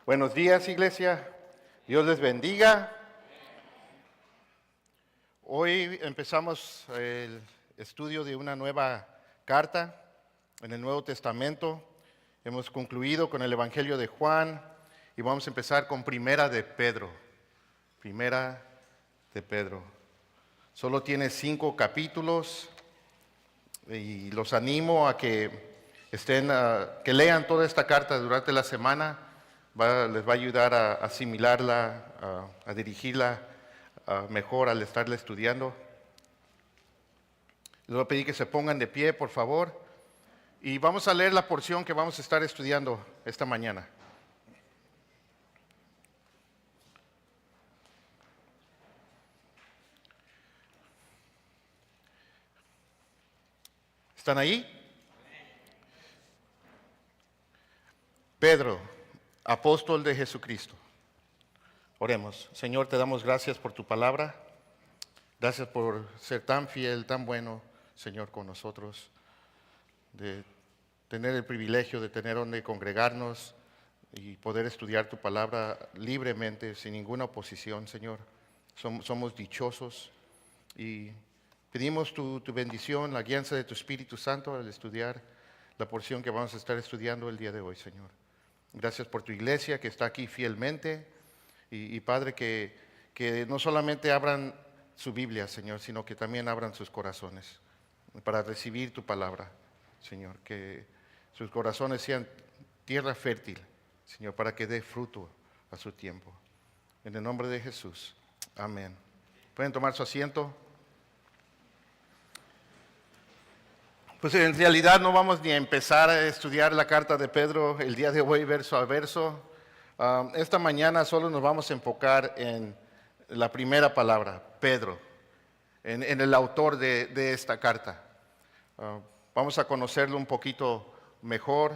Buenos días, iglesia. Dios les bendiga. Hoy empezamos el estudio de una nueva carta en el Nuevo Testamento. Hemos concluido con el Evangelio de Juan y vamos a empezar con Primera de Pedro. Primera de Pedro. Solo tiene 5 capítulos y los animo a que que lean toda esta carta durante la semana. Les va a ayudar a asimilarla, a dirigirla mejor al estarla estudiando. Les voy a pedir que se pongan de pie, por favor. Y vamos a leer la porción que vamos a estar estudiando esta mañana. ¿Están ahí? Pedro, apóstol de Jesucristo. Oremos. Señor, te damos gracias por tu palabra. Gracias por ser tan fiel, tan bueno, Señor, con nosotros. De tener el privilegio de tener donde congregarnos y poder estudiar tu palabra libremente, sin ninguna oposición, Señor. Somos dichosos y pedimos tu bendición, la guianza de tu Espíritu Santo al estudiar la porción que vamos a estar estudiando el día de hoy, Señor. Gracias por tu iglesia que está aquí fielmente y Padre, que no solamente abran su Biblia, Señor, sino que también abran sus corazones para recibir tu palabra, Señor. Que sus corazones sean tierra fértil, Señor, para que dé fruto a su tiempo. En el nombre de Jesús. Amén. ¿Pueden tomar su asiento? Pues en realidad no vamos ni a empezar a estudiar la carta de Pedro el día de hoy verso a verso. Esta mañana solo nos vamos a enfocar en la primera palabra, Pedro, en el autor de esta carta. Vamos a conocerlo un poquito mejor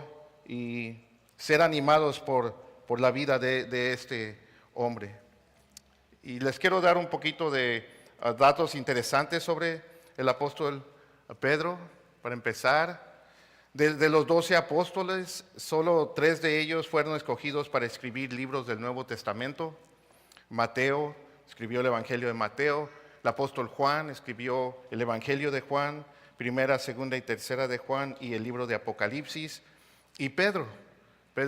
y ser animados por la vida de este hombre. Y les quiero dar un poquito de datos interesantes sobre el apóstol Pedro. Para empezar, de los 12 apóstoles, solo 3 de ellos fueron escogidos para escribir libros del Nuevo Testamento. Mateo escribió el Evangelio de Mateo, el apóstol Juan escribió el Evangelio de Juan, primera, segunda y tercera de Juan y el libro de Apocalipsis. Y Pedro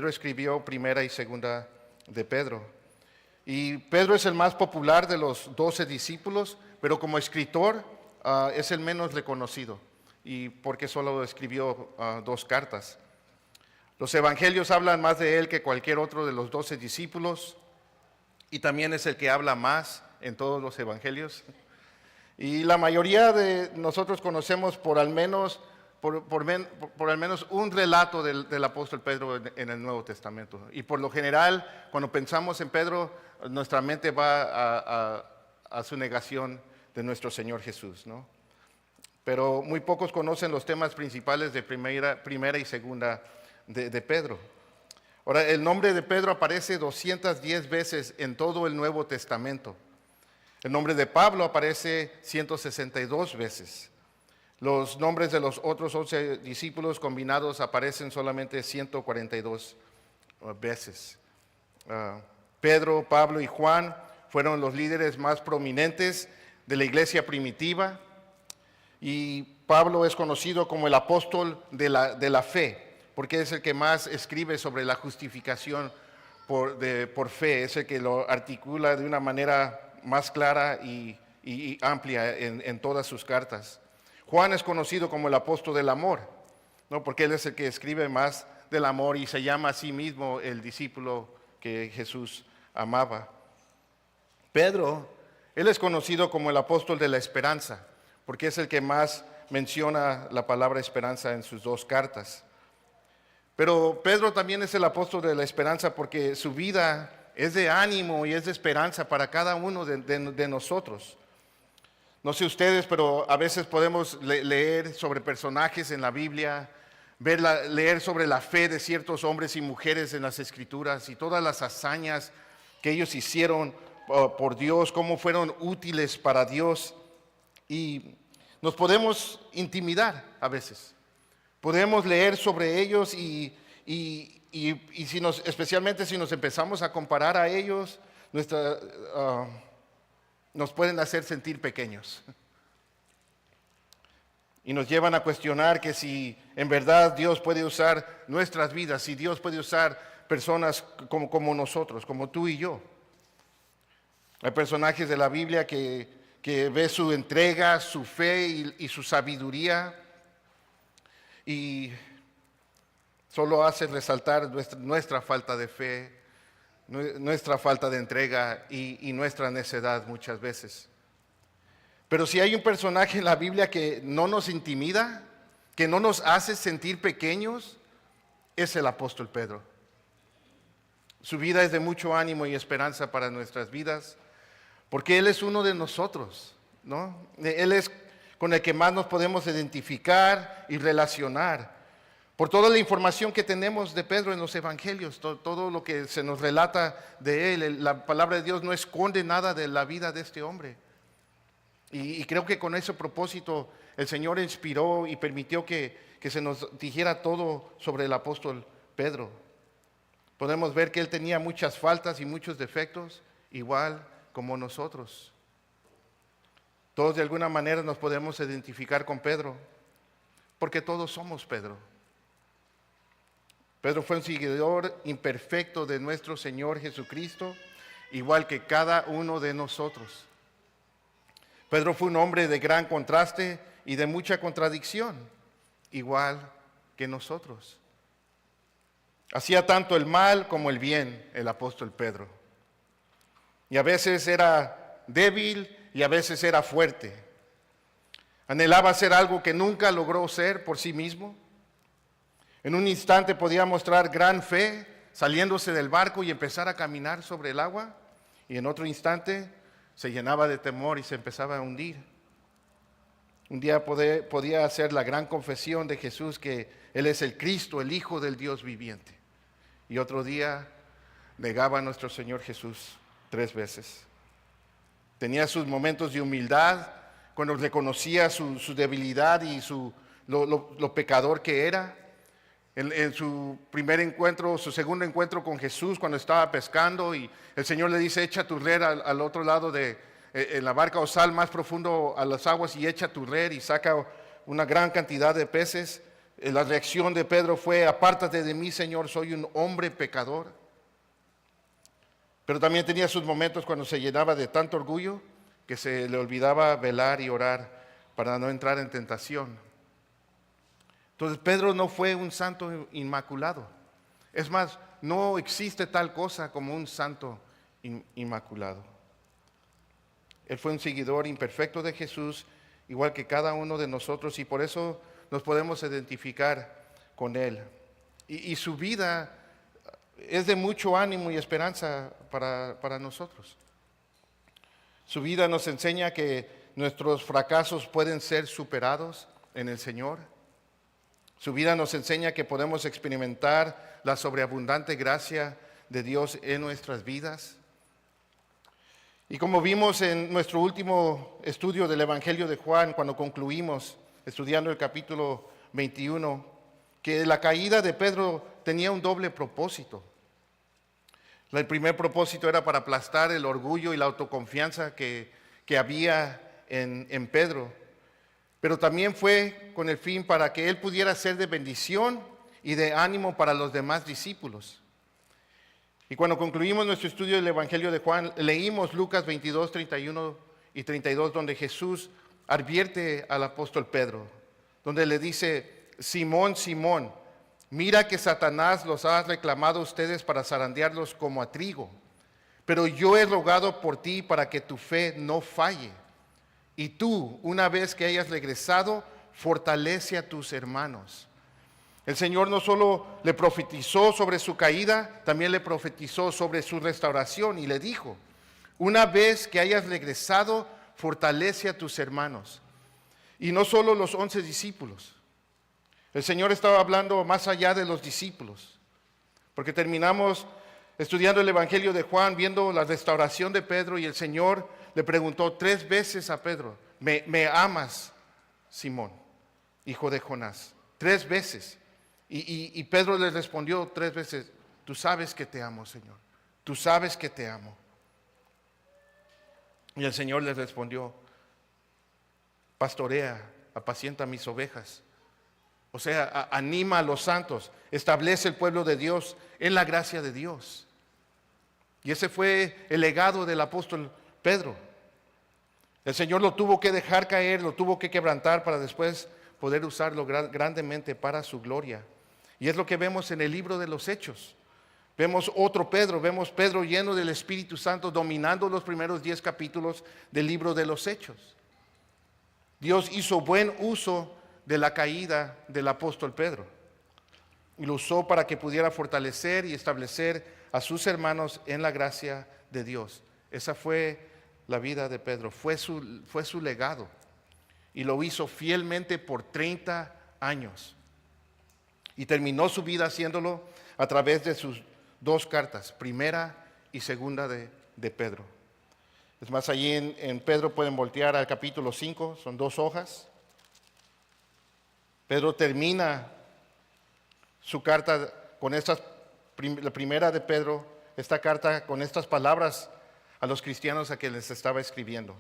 escribió primera y segunda de Pedro. Y Pedro es el más popular de los 12 discípulos, pero como escritor es el menos reconocido. Y porque solo escribió 2 cartas. Los evangelios hablan más de él que cualquier otro de los 12 discípulos, y también es el que habla más en todos los evangelios. Y la mayoría de nosotros conocemos por al menos un relato del apóstol Pedro en el Nuevo Testamento. Y por lo general, cuando pensamos en Pedro, nuestra mente va a su negación de nuestro Señor Jesús, ¿no? Pero muy pocos conocen los temas principales de primera y segunda de Pedro. Ahora, el nombre de Pedro aparece 210 veces en todo el Nuevo Testamento. El nombre de Pablo aparece 162 veces. Los nombres de los otros 11 discípulos combinados aparecen solamente 142 veces. Pedro, Pablo y Juan fueron los líderes más prominentes de la iglesia primitiva. Y Pablo es conocido como el apóstol de la fe, porque es el que más escribe sobre la justificación por fe, es el que lo articula de una manera más clara y amplia en todas sus cartas. Juan es conocido como el apóstol del amor, ¿no? Porque él es el que escribe más del amor y se llama a sí mismo el discípulo que Jesús amaba. Pedro, él es conocido como el apóstol de la esperanza, porque es el que más menciona la palabra esperanza en sus 2 cartas. Pero Pedro también es el apóstol de la esperanza porque su vida es de ánimo y es de esperanza para cada uno de nosotros. No sé ustedes, pero a veces podemos leer sobre personajes en la Biblia, leer sobre la fe de ciertos hombres y mujeres en las Escrituras y todas las hazañas que ellos hicieron por Dios, cómo fueron útiles para Dios. Y nos podemos intimidar a veces. Podemos leer sobre ellos y Y especialmente si nos empezamos a comparar a ellos, nos pueden hacer sentir pequeños. Y nos llevan a cuestionar que si en verdad Dios puede usar nuestras vidas, si Dios puede usar personas como nosotros, como tú y yo. Hay personajes de la Biblia que ve su entrega, su fe y su sabiduría, y solo hace resaltar nuestra falta de fe, nuestra falta de entrega y nuestra necedad muchas veces. Pero si hay un personaje en la Biblia que no nos intimida, que no nos hace sentir pequeños, es el apóstol Pedro. Su vida es de mucho ánimo y esperanza para nuestras vidas, porque Él es uno de nosotros, ¿no? Él es con el que más nos podemos identificar y relacionar. Por toda la información que tenemos de Pedro en los evangelios, todo lo que se nos relata de él, la palabra de Dios no esconde nada de la vida de este hombre. Y creo que con ese propósito el Señor inspiró y permitió que se nos dijera todo sobre el apóstol Pedro. Podemos ver que él tenía muchas faltas y muchos defectos, igual como nosotros. Todos de alguna manera nos podemos identificar con Pedro, porque todos somos Pedro. Pedro fue un seguidor imperfecto de nuestro Señor Jesucristo, igual que cada uno de nosotros. Pedro fue un hombre de gran contraste y de mucha contradicción, igual que nosotros. Hacía tanto el mal como el bien el apóstol Pedro. Y a veces era débil y a veces era fuerte. Anhelaba ser algo que nunca logró ser por sí mismo. En un instante podía mostrar gran fe, saliéndose del barco y empezar a caminar sobre el agua. Y en otro instante se llenaba de temor y se empezaba a hundir. Un día podía hacer la gran confesión de Jesús que Él es el Cristo, el Hijo del Dios viviente. Y otro día negaba a nuestro Señor Jesús 3 veces. Tenía sus momentos de humildad cuando reconocía su debilidad y lo pecador que era. En su primer encuentro, su segundo encuentro con Jesús, cuando estaba pescando y el Señor le dice: echa tu red al otro lado en la barca, o sal más profundo a las aguas y echa tu red, y saca una gran cantidad de peces. La reacción de Pedro fue: apártate de mí, Señor, soy un hombre pecador. Pero también tenía sus momentos cuando se llenaba de tanto orgullo que se le olvidaba velar y orar para no entrar en tentación. Entonces Pedro no fue un santo inmaculado. Es más, no existe tal cosa como un santo inmaculado. Él fue un seguidor imperfecto de Jesús, igual que cada uno de nosotros, y por eso nos podemos identificar con Él. Y su vida es de mucho ánimo y esperanza para nosotros. Su vida nos enseña que nuestros fracasos pueden ser superados en el Señor. Su vida nos enseña que podemos experimentar la sobreabundante gracia de Dios en nuestras vidas. Y como vimos en nuestro último estudio del Evangelio de Juan, cuando concluimos estudiando el capítulo 21, que la caída de Pedro tenía un doble propósito. El primer propósito era para aplastar el orgullo y la autoconfianza que había en Pedro, pero también fue con el fin para que él pudiera ser de bendición y de ánimo para los demás discípulos. Y cuando concluimos nuestro estudio del Evangelio de Juan, leímos Lucas 22, 31 y 32, donde Jesús advierte al apóstol Pedro, donde le dice: Simón, Simón, mira que Satanás los ha reclamado a ustedes para zarandearlos como a trigo, pero yo he rogado por ti para que tu fe no falle. Y tú, una vez que hayas regresado, fortalece a tus hermanos. El Señor no solo le profetizó sobre su caída, también le profetizó sobre su restauración y le dijo: una vez que hayas regresado, fortalece a tus hermanos. Y no solo los 11 discípulos. El Señor estaba hablando más allá de los discípulos, porque terminamos estudiando el Evangelio de Juan, viendo la restauración de Pedro, y el Señor le preguntó 3 veces a Pedro: ¿Me amas, Simón, hijo de Jonás? 3 veces. Y Pedro les respondió 3 veces, tú sabes que te amo, Señor, tú sabes que te amo. Y el Señor les respondió, pastorea, apacienta mis ovejas. O sea, anima a los santos, establece el pueblo de Dios en la gracia de Dios. Y ese fue el legado del apóstol Pedro. El Señor lo tuvo que dejar caer, lo tuvo que quebrantar para después poder usarlo grandemente para su gloria. Y es lo que vemos en el libro de los Hechos. Vemos otro Pedro, vemos Pedro lleno del Espíritu Santo dominando los primeros 10 capítulos del libro de los Hechos. Dios hizo buen uso de la caída del apóstol Pedro y lo usó para que pudiera fortalecer y establecer a sus hermanos en la gracia de Dios. Esa fue la vida de Pedro, fue su legado, y lo hizo fielmente por 30 años y terminó su vida haciéndolo a través de sus 2 cartas, primera y segunda de Pedro. Es más, allí en Pedro pueden voltear al capítulo 5, son 2 hojas. Pedro termina su carta con la primera de Pedro, esta carta con estas palabras a los cristianos a que les estaba escribiendo.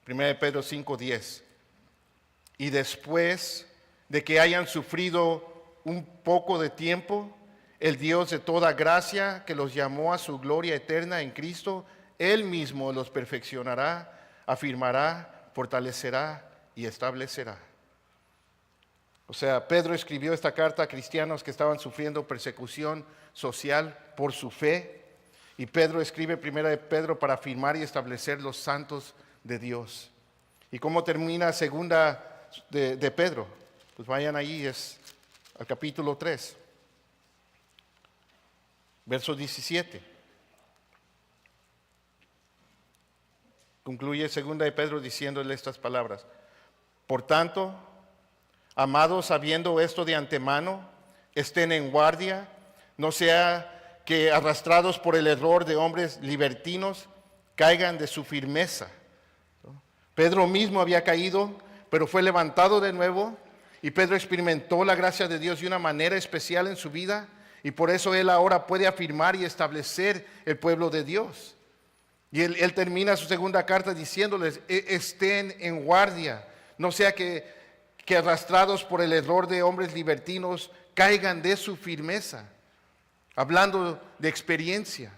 Primera de Pedro 5:10. Y después de que hayan sufrido un poco de tiempo, el Dios de toda gracia, que los llamó a su gloria eterna en Cristo, Él mismo los perfeccionará, afirmará, fortalecerá y establecerá. O sea, Pedro escribió esta carta a cristianos que estaban sufriendo persecución social por su fe. Y Pedro escribe primera de Pedro para afirmar y establecer los santos de Dios. ¿Y cómo termina segunda de Pedro? Pues vayan ahí, es al capítulo 3, verso 17. Concluye segunda de Pedro diciéndole estas palabras. Por tanto, amados, sabiendo esto de antemano, estén en guardia, no sea que arrastrados por el error de hombres libertinos caigan de su firmeza. Pedro mismo había caído, pero fue levantado de nuevo, y Pedro experimentó la gracia de Dios de una manera especial en su vida, y por eso él ahora puede afirmar y establecer el pueblo de Dios. Y él termina su segunda carta diciéndoles, estén en guardia, no sea que arrastrados por el error de hombres libertinos caigan de su firmeza. Hablando de experiencia.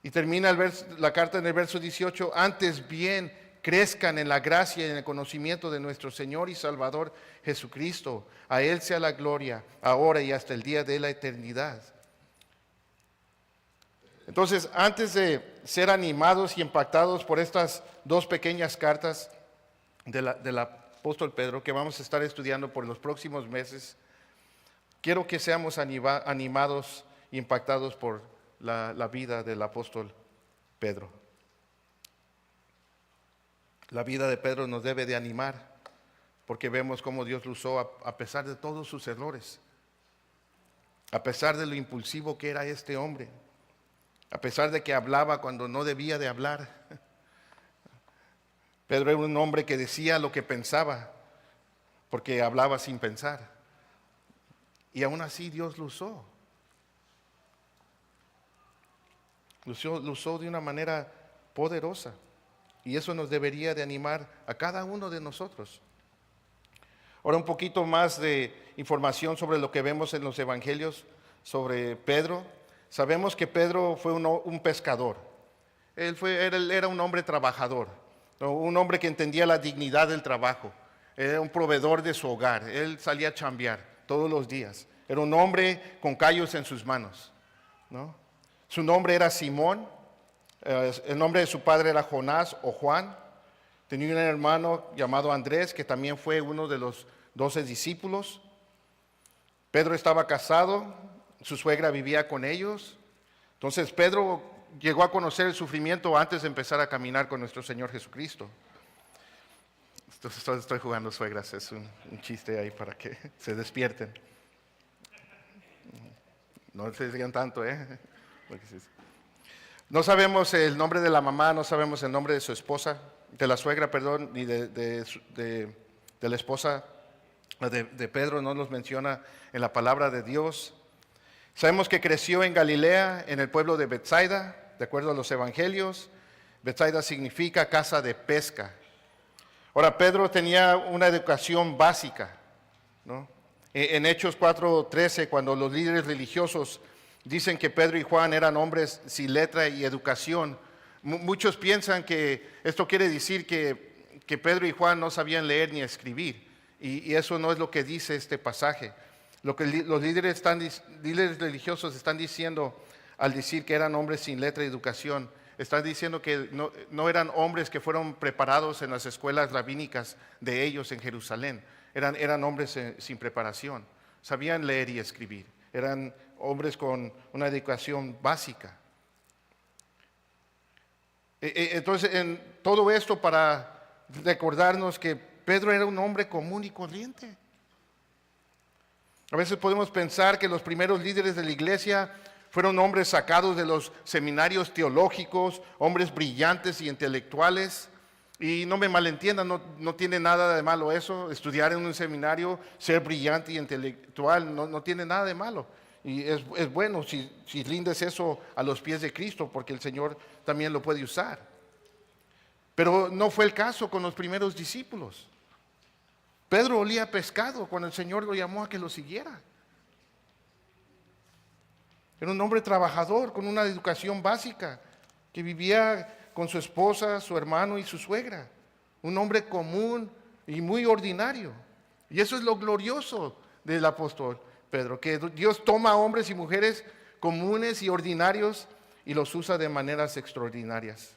Y termina la carta en el verso 18, antes bien crezcan en la gracia y en el conocimiento de nuestro Señor y Salvador Jesucristo. A Él sea la gloria, ahora y hasta el día de la eternidad. Entonces, antes de ser animados y impactados por estas 2 pequeñas cartas del apóstol Pedro, que vamos a estar estudiando por los próximos meses, quiero que seamos animados e impactados por la vida del apóstol Pedro. La vida de Pedro nos debe de animar, porque vemos cómo Dios lo usó a pesar de todos sus errores, a pesar de lo impulsivo que era este hombre, a pesar de que hablaba cuando no debía de hablar. Pedro era un hombre que decía lo que pensaba, porque hablaba sin pensar. Y aún así Dios lo usó. Lo usó de una manera poderosa. Y eso nos debería de animar a cada uno de nosotros. Ahora un poquito más de información sobre lo que vemos en los evangelios sobre Pedro. Sabemos que Pedro fue un pescador. Él era un hombre trabajador, un hombre que entendía la dignidad del trabajo. Era un proveedor de su hogar. Él salía a chambear todos los días. Era un hombre con callos en sus manos, ¿no? Su nombre era Simón. El nombre de su padre era Jonás o Juan. Tenía un hermano llamado Andrés, que también fue uno de los 12 discípulos. Pedro estaba casado, su suegra vivía con ellos. Entonces Pedro llegó a conocer el sufrimiento antes de empezar a caminar con nuestro Señor Jesucristo. Estoy jugando suegras, es un chiste ahí para que se despierten. No se digan tanto, No sabemos el nombre de la mamá, no sabemos el nombre de su esposa, de la suegra, perdón, ni de la esposa de Pedro no los menciona en la palabra de Dios. Sabemos que creció en Galilea, en el pueblo de Betsaida, de acuerdo a los evangelios. Betsaida significa casa de pesca. Ahora, Pedro tenía una educación básica, ¿no? En Hechos 4:13, cuando los líderes religiosos dicen que Pedro y Juan eran hombres sin letra y educación, muchos piensan que esto quiere decir que Pedro y Juan no sabían leer ni escribir. Y eso no es lo que dice este pasaje. Lo que los líderes religiosos están diciendo al decir que eran hombres sin letra y educación, están diciendo que no eran hombres que fueron preparados en las escuelas rabínicas de ellos en Jerusalén. Eran hombres sin preparación. Sabían leer y escribir. Eran hombres con una educación básica. Entonces, en todo esto para recordarnos que Pedro era un hombre común y corriente. A veces podemos pensar que los primeros líderes de la iglesia fueron hombres sacados de los seminarios teológicos, hombres brillantes y intelectuales. Y no me malentiendan, no tiene nada de malo eso, estudiar en un seminario, ser brillante y intelectual, no tiene nada de malo. Y es bueno si rindes eso a los pies de Cristo, porque el Señor también lo puede usar. Pero no fue el caso con los primeros discípulos. Pedro olía pescado cuando el Señor lo llamó a que lo siguiera. Era un hombre trabajador con una educación básica, que vivía con su esposa, su hermano y su suegra. Un hombre común y muy ordinario. Y eso es lo glorioso del apóstol Pedro, que Dios toma a hombres y mujeres comunes y ordinarios y los usa de maneras extraordinarias.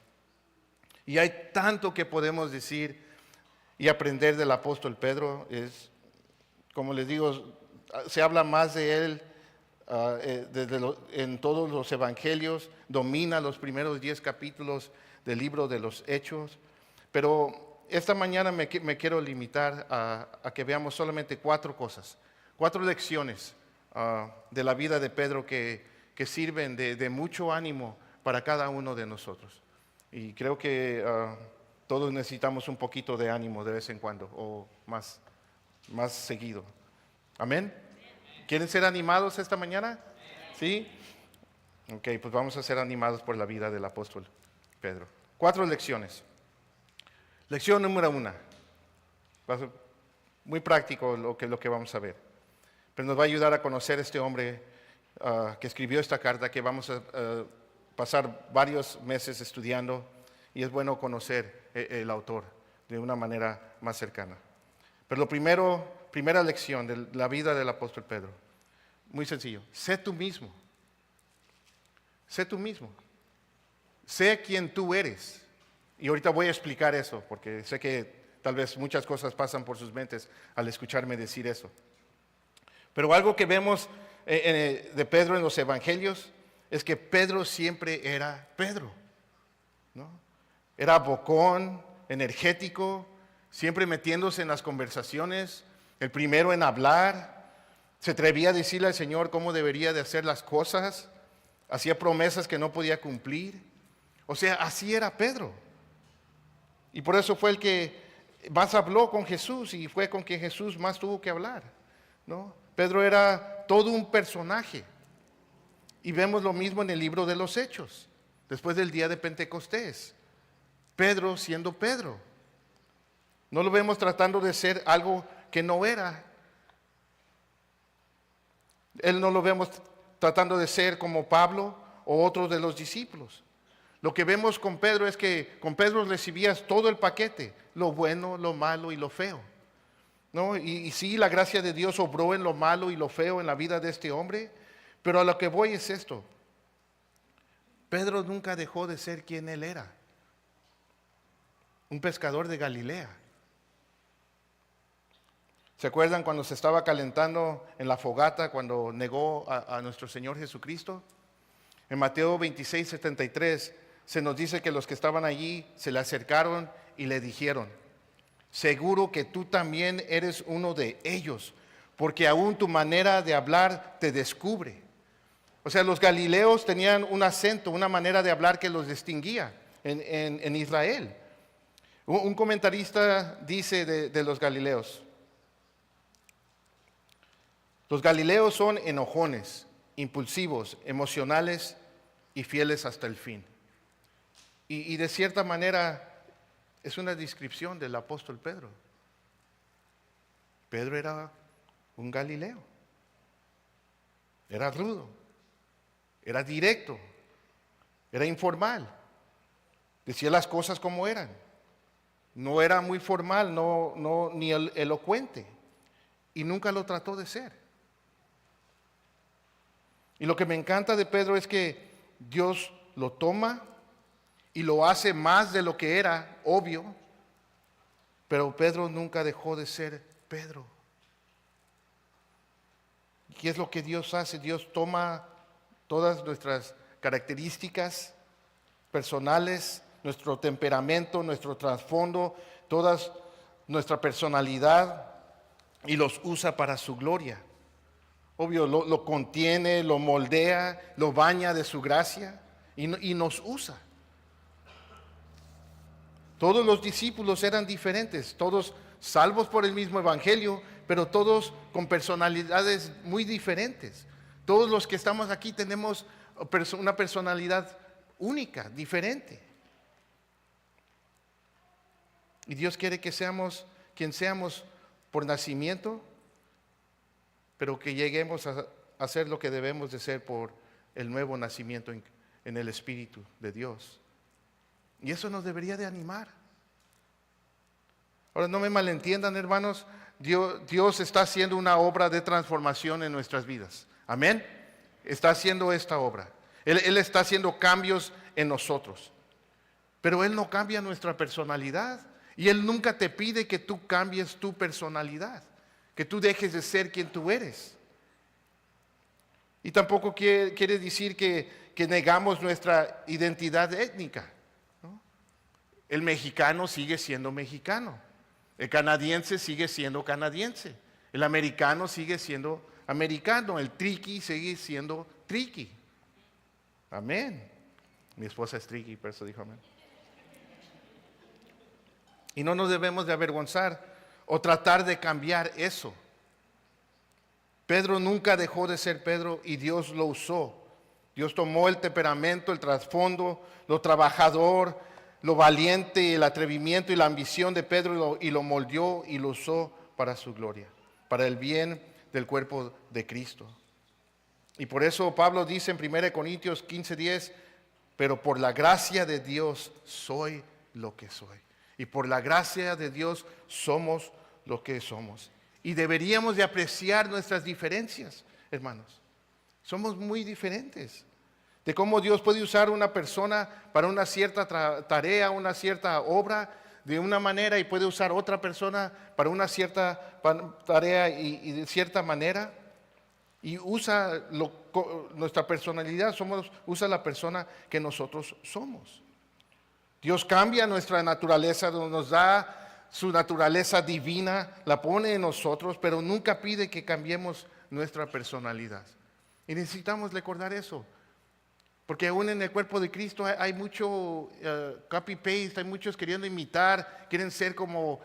Y hay tanto que podemos decir y aprender del apóstol Pedro. Como les digo, se habla más de él en todos los evangelios, domina los primeros 10 capítulos del libro de los Hechos, pero esta mañana me quiero limitar a que veamos solamente 4 cosas, 4 lecciones de la vida de Pedro que sirven de mucho ánimo para cada uno de nosotros. Y creo que todos necesitamos un poquito de ánimo de vez en cuando, o más seguido. ¿Amén? ¿Quieren ser animados esta mañana? ¿Sí? Ok, pues vamos a ser animados por la vida del apóstol Pedro. 4 lecciones. Lección número 1. Va a ser muy práctico lo que vamos a ver. Pero nos va a ayudar a conocer este hombre que escribió esta carta, que vamos a pasar varios meses estudiando, y es bueno conocer el autor de una manera más cercana. Pero primera lección de la vida del apóstol Pedro, muy sencillo: sé tú mismo. Sé tú mismo. Sé quién tú eres. Y ahorita voy a explicar eso, porque sé que tal vez muchas cosas pasan por sus mentes al escucharme decir eso. Pero algo que vemos de Pedro en los evangelios es que Pedro siempre era Pedro, ¿no? Era bocón, energético, siempre metiéndose en las conversaciones, el primero en hablar, se atrevía a decirle al Señor cómo debería de hacer las cosas, hacía promesas que no podía cumplir. O sea, así era Pedro. Y por eso fue el que más habló con Jesús y fue con quien Jesús más tuvo que hablar, ¿no? Pedro era todo un personaje. Y vemos lo mismo en el libro de los Hechos, después del día de Pentecostés. Pedro siendo Pedro. No lo vemos tratando de ser algo que no era. Él no lo vemos tratando de ser como Pablo o otros de los discípulos. Lo que vemos con Pedro es que con Pedro recibías todo el paquete, lo bueno, lo malo y lo feo, ¿no? Y sí, la gracia de Dios obró en lo malo y lo feo en la vida de este hombre, pero a lo que voy es esto: Pedro nunca dejó de ser quien él era, un pescador de Galilea. ¿Se acuerdan cuando se estaba calentando en la fogata, cuando negó a nuestro Señor Jesucristo? En Mateo 26:73 se nos dice que los que estaban allí se le acercaron y le dijeron: seguro que tú también eres uno de ellos, porque aún tu manera de hablar te descubre. O sea, los galileos tenían un acento, una manera de hablar que los distinguía en Israel. Un comentarista dice de los galileos: Los galileos son enojones, impulsivos, emocionales y fieles hasta el fin. Y de cierta manera es una descripción del apóstol Pedro. Pedro era un galileo, era rudo, era directo, era informal, decía las cosas como eran, no era muy formal, ni elocuente, y nunca lo trató de ser. Y lo que me encanta de Pedro es que Dios lo toma y lo hace más de lo que era, obvio, pero Pedro nunca dejó de ser Pedro. ¿Qué es lo que Dios hace? Dios toma todas nuestras características personales, nuestro temperamento, nuestro trasfondo, toda nuestra personalidad y los usa para su gloria. Obvio, lo contiene, lo moldea, lo baña de su gracia y nos usa. Todos los discípulos eran diferentes, todos salvos por el mismo evangelio, pero todos con personalidades muy diferentes. Todos los que estamos aquí tenemos una personalidad única, diferente. Y Dios quiere que seamos quien seamos por nacimiento, pero que lleguemos a hacer lo que debemos de ser por el nuevo nacimiento en el Espíritu de Dios. Y eso nos debería de animar. Ahora, no me malentiendan, hermanos, Dios está haciendo una obra de transformación en nuestras vidas. Amén. Está haciendo esta obra. Él está haciendo cambios en nosotros. Pero Él no cambia nuestra personalidad. Y Él nunca te pide que tú cambies tu personalidad, que tú dejes de ser quien tú eres. Y tampoco quiere decir que negamos nuestra identidad étnica, ¿no? El mexicano sigue siendo mexicano. El canadiense sigue siendo canadiense. El americano sigue siendo americano. El triqui sigue siendo triqui. Amén. Mi esposa es triqui, por eso dijo amén. Y no nos debemos de avergonzar o tratar de cambiar eso. Pedro nunca dejó de ser Pedro y Dios lo usó. Dios tomó el temperamento, el trasfondo, lo trabajador, lo valiente, el atrevimiento y la ambición de Pedro y lo moldeó y lo usó para su gloria, para el bien del cuerpo de Cristo. Y por eso Pablo dice en 1 Corintios 15:10, pero por la gracia de Dios soy lo que soy. Y por la gracia de Dios somos lo que somos. Y deberíamos de apreciar nuestras diferencias, hermanos. Somos muy diferentes. De cómo Dios puede usar una persona para una cierta tarea, una cierta obra, de una manera, y puede usar otra persona para una cierta tarea y de cierta manera. Y usa nuestra personalidad, usa la persona que nosotros somos. Dios cambia nuestra naturaleza, nos da su naturaleza divina, la pone en nosotros, pero nunca pide que cambiemos nuestra personalidad. Y necesitamos recordar eso, porque aún en el cuerpo de Cristo hay mucho copy-paste, hay muchos queriendo imitar, quieren ser como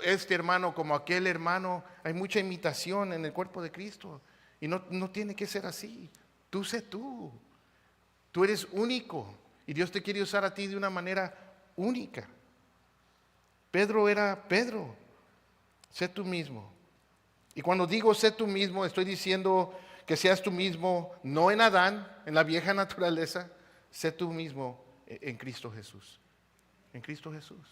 este hermano, como aquel hermano. Hay mucha imitación en el cuerpo de Cristo y no tiene que ser así. Tú sé tú, tú eres único. Y Dios te quiere usar a ti de una manera única. Pedro era Pedro. Sé tú mismo. Y cuando digo sé tú mismo, estoy diciendo que seas tú mismo, no en Adán, en la vieja naturaleza. Sé tú mismo en Cristo Jesús. En Cristo Jesús.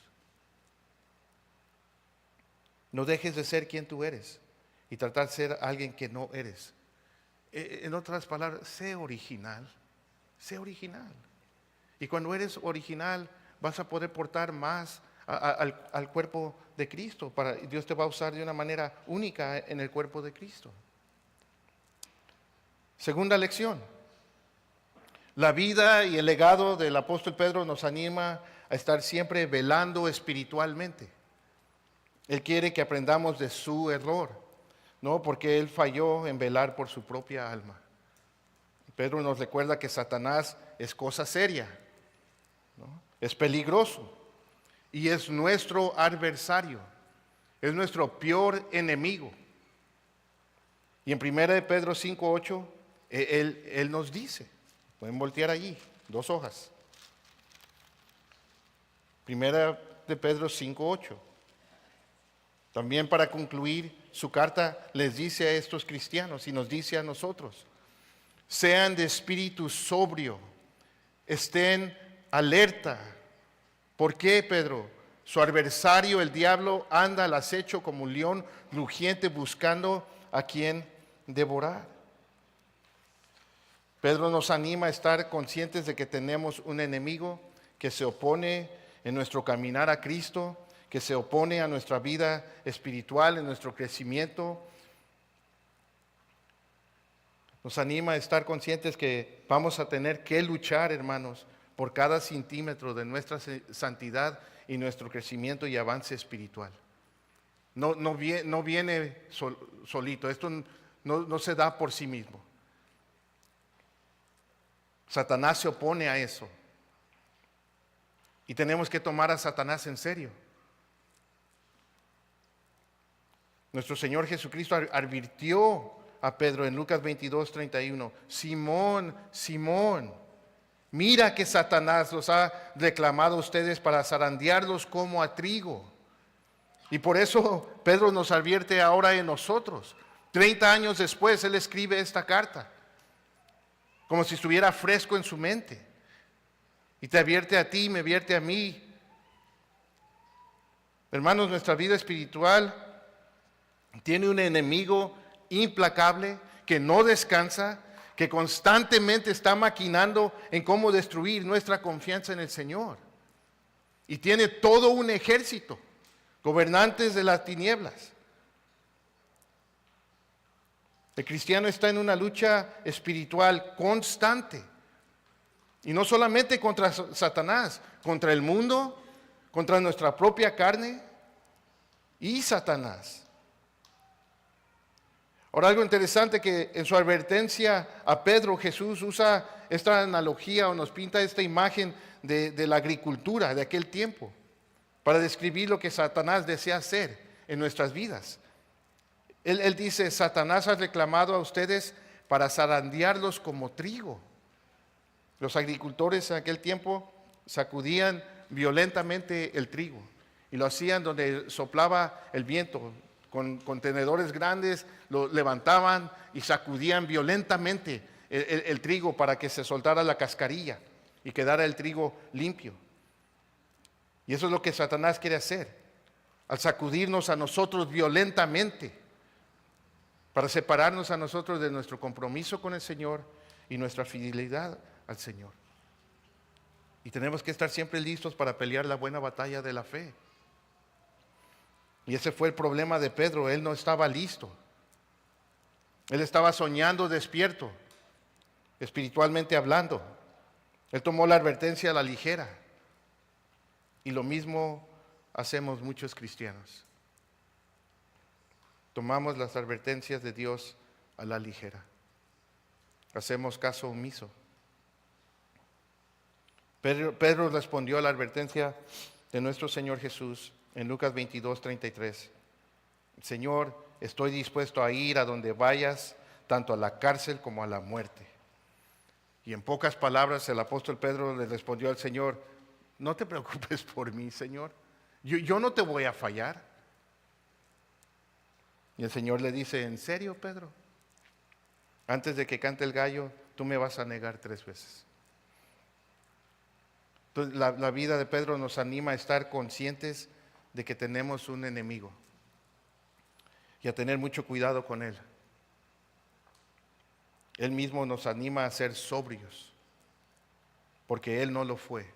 No dejes de ser quien tú eres y tratar de ser alguien que no eres. En otras palabras, sé original. Sé original. Y cuando eres original, vas a poder portar más al cuerpo de Cristo. Dios te va a usar de una manera única en el cuerpo de Cristo. Segunda lección. La vida y el legado del apóstol Pedro nos anima a estar siempre velando espiritualmente. Él quiere que aprendamos de su error, ¿no? Porque él falló en velar por su propia alma. Pedro nos recuerda que Satanás es cosa seria, ¿no? Es peligroso y es nuestro adversario, es nuestro peor enemigo. Y en 1 de Pedro 5:8, él nos dice, pueden voltear allí, 2 hojas. 1 de Pedro 5:8. También para concluir su carta les dice a estos cristianos y nos dice a nosotros: sean de espíritu sobrio, estén alerta. ¿Por qué, Pedro? Su adversario, el diablo, anda al acecho como un león rugiente buscando a quien devorar. Pedro nos anima a estar conscientes de que tenemos un enemigo que se opone en nuestro caminar a Cristo, que se opone a nuestra vida espiritual, en nuestro crecimiento. Nos anima a estar conscientes que vamos a tener que luchar, hermanos, por cada centímetro de nuestra santidad y nuestro crecimiento y avance espiritual. No viene solito, esto no se da por sí mismo. Satanás se opone a eso. Y tenemos que tomar a Satanás en serio. Nuestro Señor Jesucristo advirtió a Pedro en Lucas 22:31, Simón, Simón, mira que Satanás los ha reclamado a ustedes para zarandearlos como a trigo. Y por eso Pedro nos advierte ahora en nosotros. 30 años después él escribe esta carta, como si estuviera fresco en su mente. Y te advierte a ti, me advierte a mí. Hermanos, nuestra vida espiritual tiene un enemigo implacable que no descansa, que constantemente está maquinando en cómo destruir nuestra confianza en el Señor. Y tiene todo un ejército, gobernantes de las tinieblas. El cristiano está en una lucha espiritual constante. Y no solamente contra Satanás, contra el mundo, contra nuestra propia carne y Satanás. Ahora, algo interesante que en su advertencia a Pedro, Jesús usa esta analogía o nos pinta esta imagen de la agricultura de aquel tiempo para describir lo que Satanás desea hacer en nuestras vidas. Él dice, Satanás ha reclamado a ustedes para zarandearlos como trigo. Los agricultores en aquel tiempo sacudían violentamente el trigo y lo hacían donde soplaba el viento. Con contenedores grandes lo levantaban y sacudían violentamente el trigo para que se soltara la cascarilla y quedara el trigo limpio. Y eso es lo que Satanás quiere hacer, al sacudirnos a nosotros violentamente, para separarnos a nosotros de nuestro compromiso con el Señor y nuestra fidelidad al Señor. Y tenemos que estar siempre listos para pelear la buena batalla de la fe. Y ese fue el problema de Pedro, él no estaba listo. Él estaba soñando despierto, espiritualmente hablando. Él tomó la advertencia a la ligera. Y lo mismo hacemos muchos cristianos. Tomamos las advertencias de Dios a la ligera. Hacemos caso omiso. Pedro respondió a la advertencia de nuestro Señor Jesús en Lucas 22:33. Señor, estoy dispuesto a ir a donde vayas, tanto a la cárcel como a la muerte. Y en pocas palabras el apóstol Pedro le respondió al Señor, no te preocupes por mí, Señor. Yo no te voy a fallar. Y el Señor le dice, ¿en serio, Pedro? Antes de que cante el gallo, tú me vas a negar 3 veces. Entonces, la vida de Pedro nos anima a estar conscientes de que tenemos un enemigo y a tener mucho cuidado con él. Él mismo nos anima a ser sobrios, porque él no lo fue.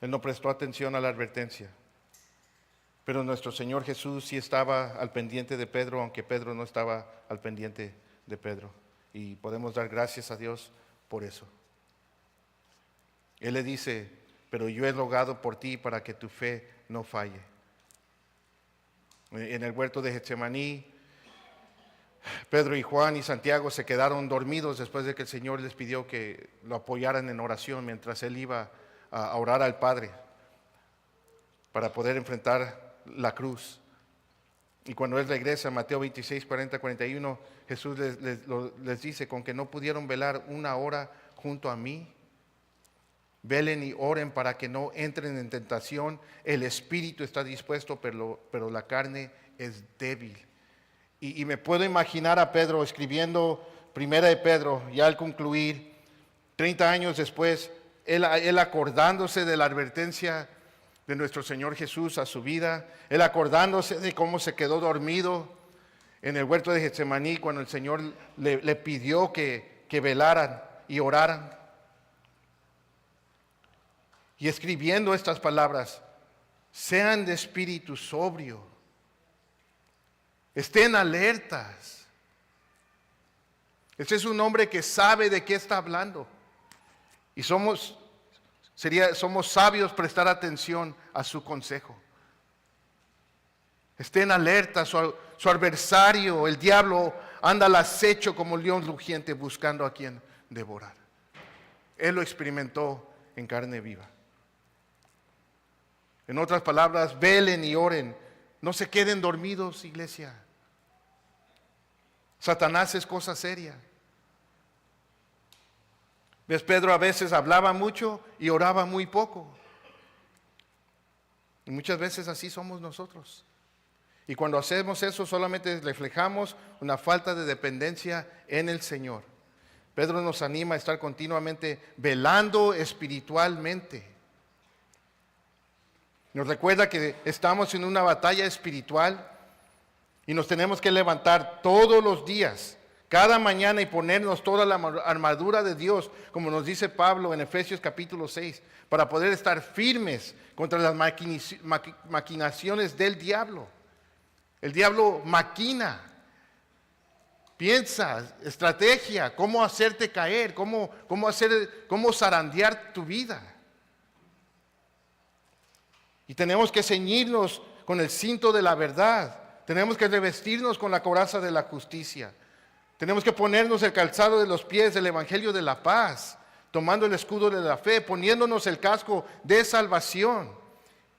Él no prestó atención a la advertencia. Pero nuestro Señor Jesús sí estaba al pendiente de Pedro, aunque Pedro no estaba al pendiente de Pedro. Y podemos dar gracias a Dios por eso. Él le dice, pero yo he rogado por ti para que tu fe no falle. En el huerto de Getsemaní, Pedro y Juan y Santiago se quedaron dormidos después de que el Señor les pidió que lo apoyaran en oración mientras él iba a orar al Padre para poder enfrentar la cruz. Y cuando Él regresa, Mateo 26, 40, 41, Jesús les dice, con que no pudieron velar una hora junto a mí, velen y oren para que no entren en tentación. El espíritu está dispuesto, pero la carne es débil. Y me puedo imaginar a Pedro escribiendo Primera de Pedro, ya al concluir, 30 años después, él acordándose de la advertencia de nuestro Señor Jesús a su vida, él acordándose de cómo se quedó dormido en el huerto de Getsemaní cuando el Señor le pidió que velaran y oraran. Y escribiendo estas palabras, sean de espíritu sobrio, estén alertas. Este es un hombre que sabe de qué está hablando. Y somos sabios prestar atención a su consejo. Estén alertas, su adversario, el diablo, anda al acecho como león rugiente buscando a quien devorar. Él lo experimentó en carne viva. En otras palabras, velen y oren. No se queden dormidos, iglesia. Satanás es cosa seria. ¿Ves? Pedro a veces hablaba mucho y oraba muy poco. Y muchas veces así somos nosotros. Y cuando hacemos eso solamente reflejamos una falta de dependencia en el Señor. Pedro nos anima a estar continuamente velando espiritualmente. Nos recuerda que estamos en una batalla espiritual y nos tenemos que levantar todos los días, cada mañana, y ponernos toda la armadura de Dios, como nos dice Pablo en Efesios capítulo 6, para poder estar firmes contra las maquinaciones del diablo. El diablo maquina, piensa, estrategia, cómo hacerte caer, cómo zarandear tu vida. Y tenemos que ceñirnos con el cinto de la verdad. Tenemos que revestirnos con la coraza de la justicia. Tenemos que ponernos el calzado de los pies del evangelio de la paz, tomando el escudo de la fe, poniéndonos el casco de salvación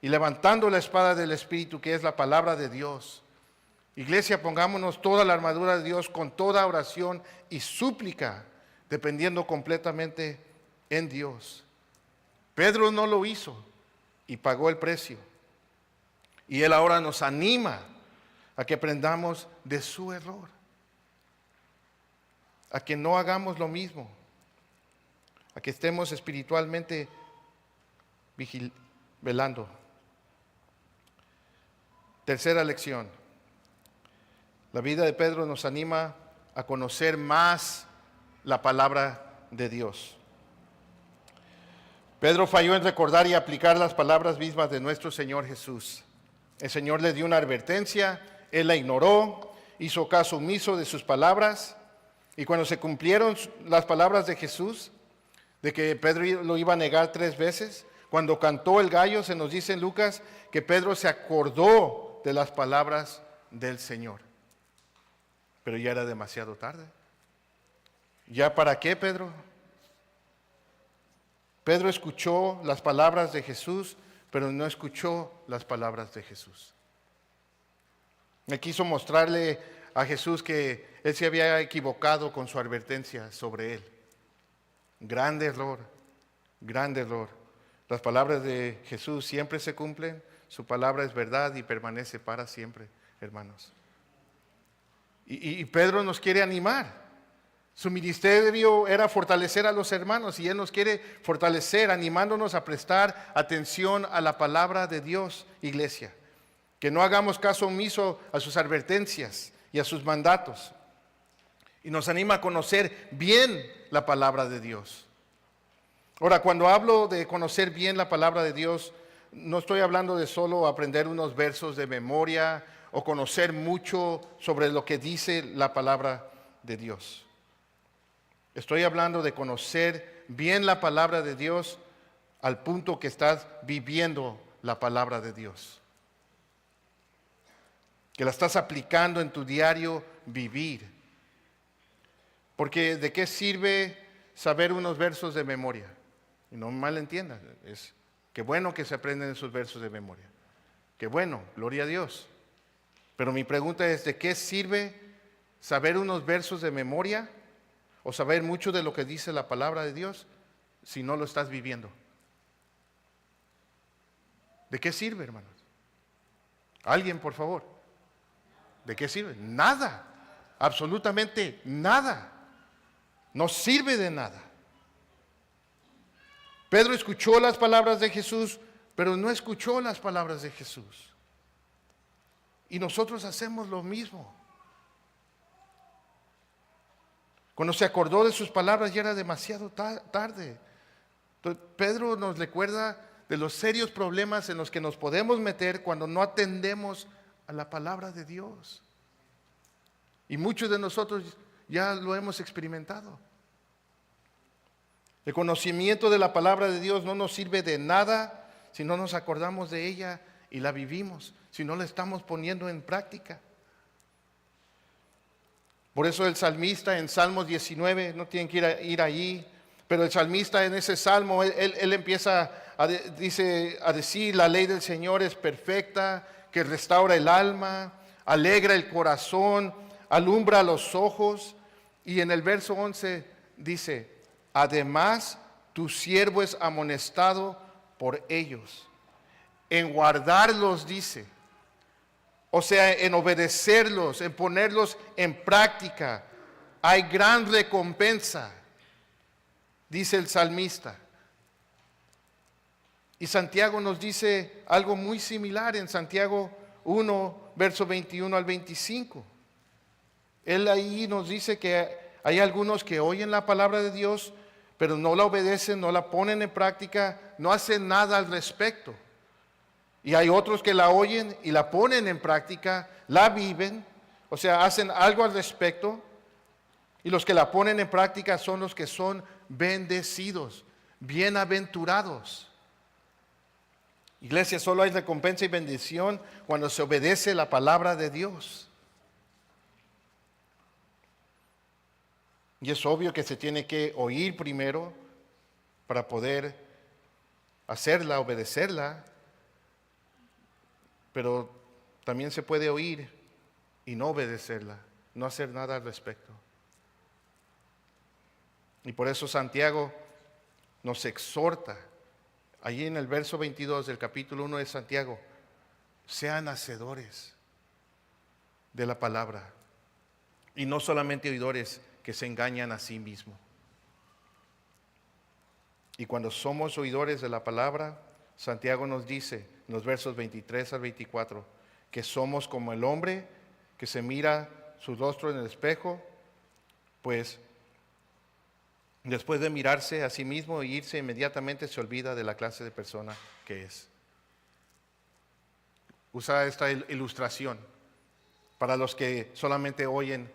y levantando la espada del Espíritu, que es la palabra de Dios. Iglesia, pongámonos toda la armadura de Dios con toda oración y súplica, dependiendo completamente en Dios. Pedro no lo hizo y pagó el precio. Y él ahora nos anima a que aprendamos de su error, a que no hagamos lo mismo, a que estemos espiritualmente velando. Tercera lección. La vida de Pedro nos anima a conocer más la palabra de Dios. Pedro falló en recordar y aplicar las palabras mismas de nuestro Señor Jesús. El Señor le dio una advertencia, él la ignoró, hizo caso omiso de sus palabras, y cuando se cumplieron las palabras de Jesús, de que Pedro lo iba a negar 3 veces, cuando cantó el gallo, se nos dice en Lucas que Pedro se acordó de las palabras del Señor. Pero ya era demasiado tarde. ¿Ya para qué, Pedro? Pedro escuchó las palabras de Jesús, pero no escuchó las palabras de Jesús. Me quiso mostrarle a Jesús que él se había equivocado con su advertencia sobre él. Grande error, grande error. Las palabras de Jesús siempre se cumplen, su palabra es verdad y permanece para siempre, hermanos. Y Pedro nos quiere animar. Su ministerio era fortalecer a los hermanos y él nos quiere fortalecer, animándonos a prestar atención a la palabra de Dios, iglesia. Que no hagamos caso omiso a sus advertencias y a sus mandatos. Y nos anima a conocer bien la palabra de Dios. Ahora, cuando hablo de conocer bien la palabra de Dios, no estoy hablando de solo aprender unos versos de memoria o conocer mucho sobre lo que dice la palabra de Dios. Estoy hablando de conocer bien la palabra de Dios al punto que estás viviendo la palabra de Dios. Que la estás aplicando en tu diario vivir. Porque ¿de qué sirve saber unos versos de memoria? Y no me malentiendan, es que bueno que se aprenden esos versos de memoria. Qué bueno, gloria a Dios. Pero mi pregunta es, ¿de qué sirve saber unos versos de memoria o saber mucho de lo que dice la palabra de Dios si no lo estás viviendo? ¿De qué sirve, hermanos? Alguien, por favor. ¿De qué sirve? Nada. Absolutamente nada. No sirve de nada. Pedro escuchó las palabras de Jesús, pero no escuchó las palabras de Jesús. Y nosotros hacemos lo mismo. Cuando se acordó de sus palabras ya era demasiado tarde. Entonces, Pedro nos recuerda de los serios problemas en los que nos podemos meter cuando no atendemos a la palabra de Dios. Y muchos de nosotros ya lo hemos experimentado. El conocimiento de la palabra de Dios no nos sirve de nada si no nos acordamos de ella y la vivimos, si no la estamos poniendo en práctica. Por eso el salmista en Salmos 19, no tienen que ir allí, pero el salmista en ese salmo, él empieza a decir, la ley del Señor es perfecta, que restaura el alma, alegra el corazón, alumbra los ojos. Y en el verso 11 dice, además tu siervo es amonestado por ellos. En guardarlos dice, o sea, en obedecerlos, en ponerlos en práctica, hay gran recompensa, dice el salmista. Y Santiago nos dice algo muy similar en Santiago 1, verso 21 al 25. Él ahí nos dice que hay algunos que oyen la palabra de Dios, pero no la obedecen, no la ponen en práctica, no hacen nada al respecto. Y hay otros que la oyen y la ponen en práctica, la viven, o sea, hacen algo al respecto. Y los que la ponen en práctica son los que son bendecidos, bienaventurados. Iglesia, solo hay recompensa y bendición cuando se obedece la palabra de Dios. Y es obvio que se tiene que oír primero para poder hacerla, obedecerla. Pero también se puede oír y no obedecerla, no hacer nada al respecto. Y por eso Santiago nos exhorta, allí en el verso 22 del capítulo 1 de Santiago, sean hacedores de la palabra y no solamente oidores que se engañan a sí mismos. Y cuando somos oidores de la palabra, Santiago nos dice en los versos 23 al 24 que somos como el hombre que se mira su rostro en el espejo, pues después de mirarse a sí mismo e irse inmediatamente se olvida de la clase de persona que es. Usa esta ilustración para los que solamente oyen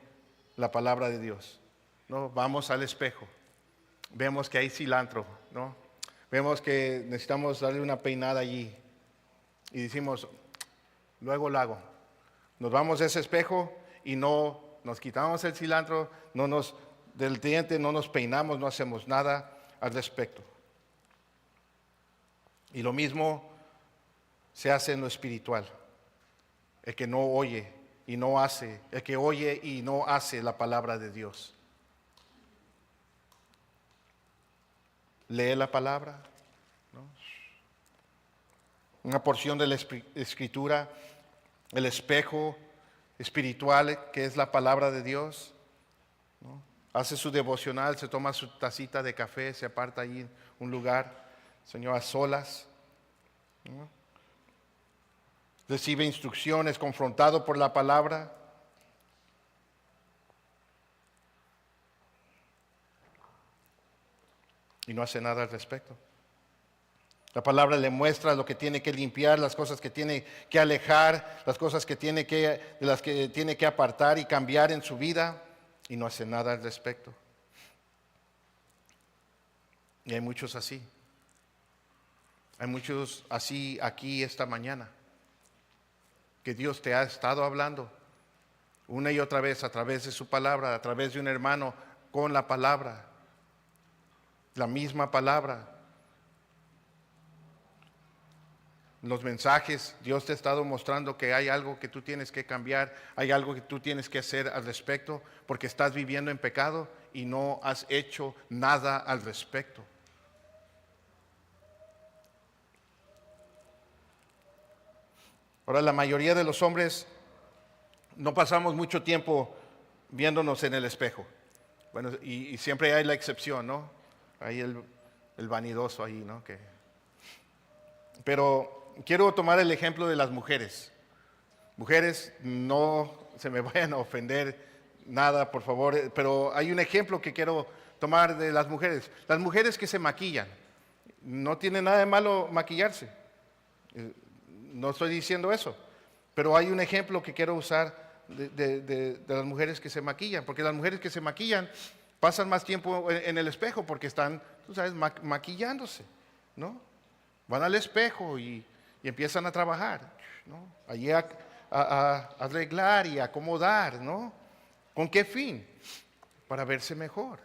la palabra de Dios, ¿no? Vamos al espejo, vemos que hay cilantro, ¿no? Vemos que necesitamos darle una peinada allí y decimos, luego lo hago. Nos vamos a ese espejo y no nos quitamos el cilantro, del diente no nos peinamos, no hacemos nada al respecto. Y lo mismo se hace en lo espiritual. El que no oye y no hace, el que oye y no hace la palabra de Dios. Lee la palabra, ¿no? Una porción de la escritura, el espejo espiritual que es la palabra de Dios, ¿no? Hace su devocional, se toma su tacita de café, se aparta ahí en un lugar, Señor, a solas, ¿no? Recibe instrucciones, confrontado por la palabra. Y no hace nada al respecto. La palabra le muestra lo que tiene que limpiar, las cosas que tiene que alejar, las cosas de las que tiene que apartar y cambiar en su vida, y no hace nada al respecto. Y hay muchos así. Hay muchos así aquí esta mañana, que Dios te ha estado hablando una y otra vez a través de su palabra, a través de un hermano con la palabra. La misma palabra. los mensajes, Dios te ha estado mostrando que hay algo que tú tienes que cambiar, hay algo que tú tienes que hacer al respecto, porque estás viviendo en pecado y no has hecho nada al respecto. Ahora, la mayoría de los hombres no pasamos mucho tiempo viéndonos en el espejo. Bueno, y siempre hay la excepción, ¿no? Hay el vanidoso ahí, ¿no? Pero quiero tomar el ejemplo de las mujeres. Mujeres, no se me vayan a ofender nada, por favor, pero hay un ejemplo que quiero tomar de las mujeres. Las mujeres que se maquillan. No tiene nada de malo maquillarse. No estoy diciendo eso, pero hay un ejemplo que quiero usar de las mujeres que se maquillan, porque las mujeres que se maquillan pasan más tiempo en el espejo porque están, tú sabes, maquillándose, ¿no? Van al espejo y empiezan a trabajar, ¿no? Allí a arreglar y acomodar, ¿no? ¿Con qué fin? Para verse mejor.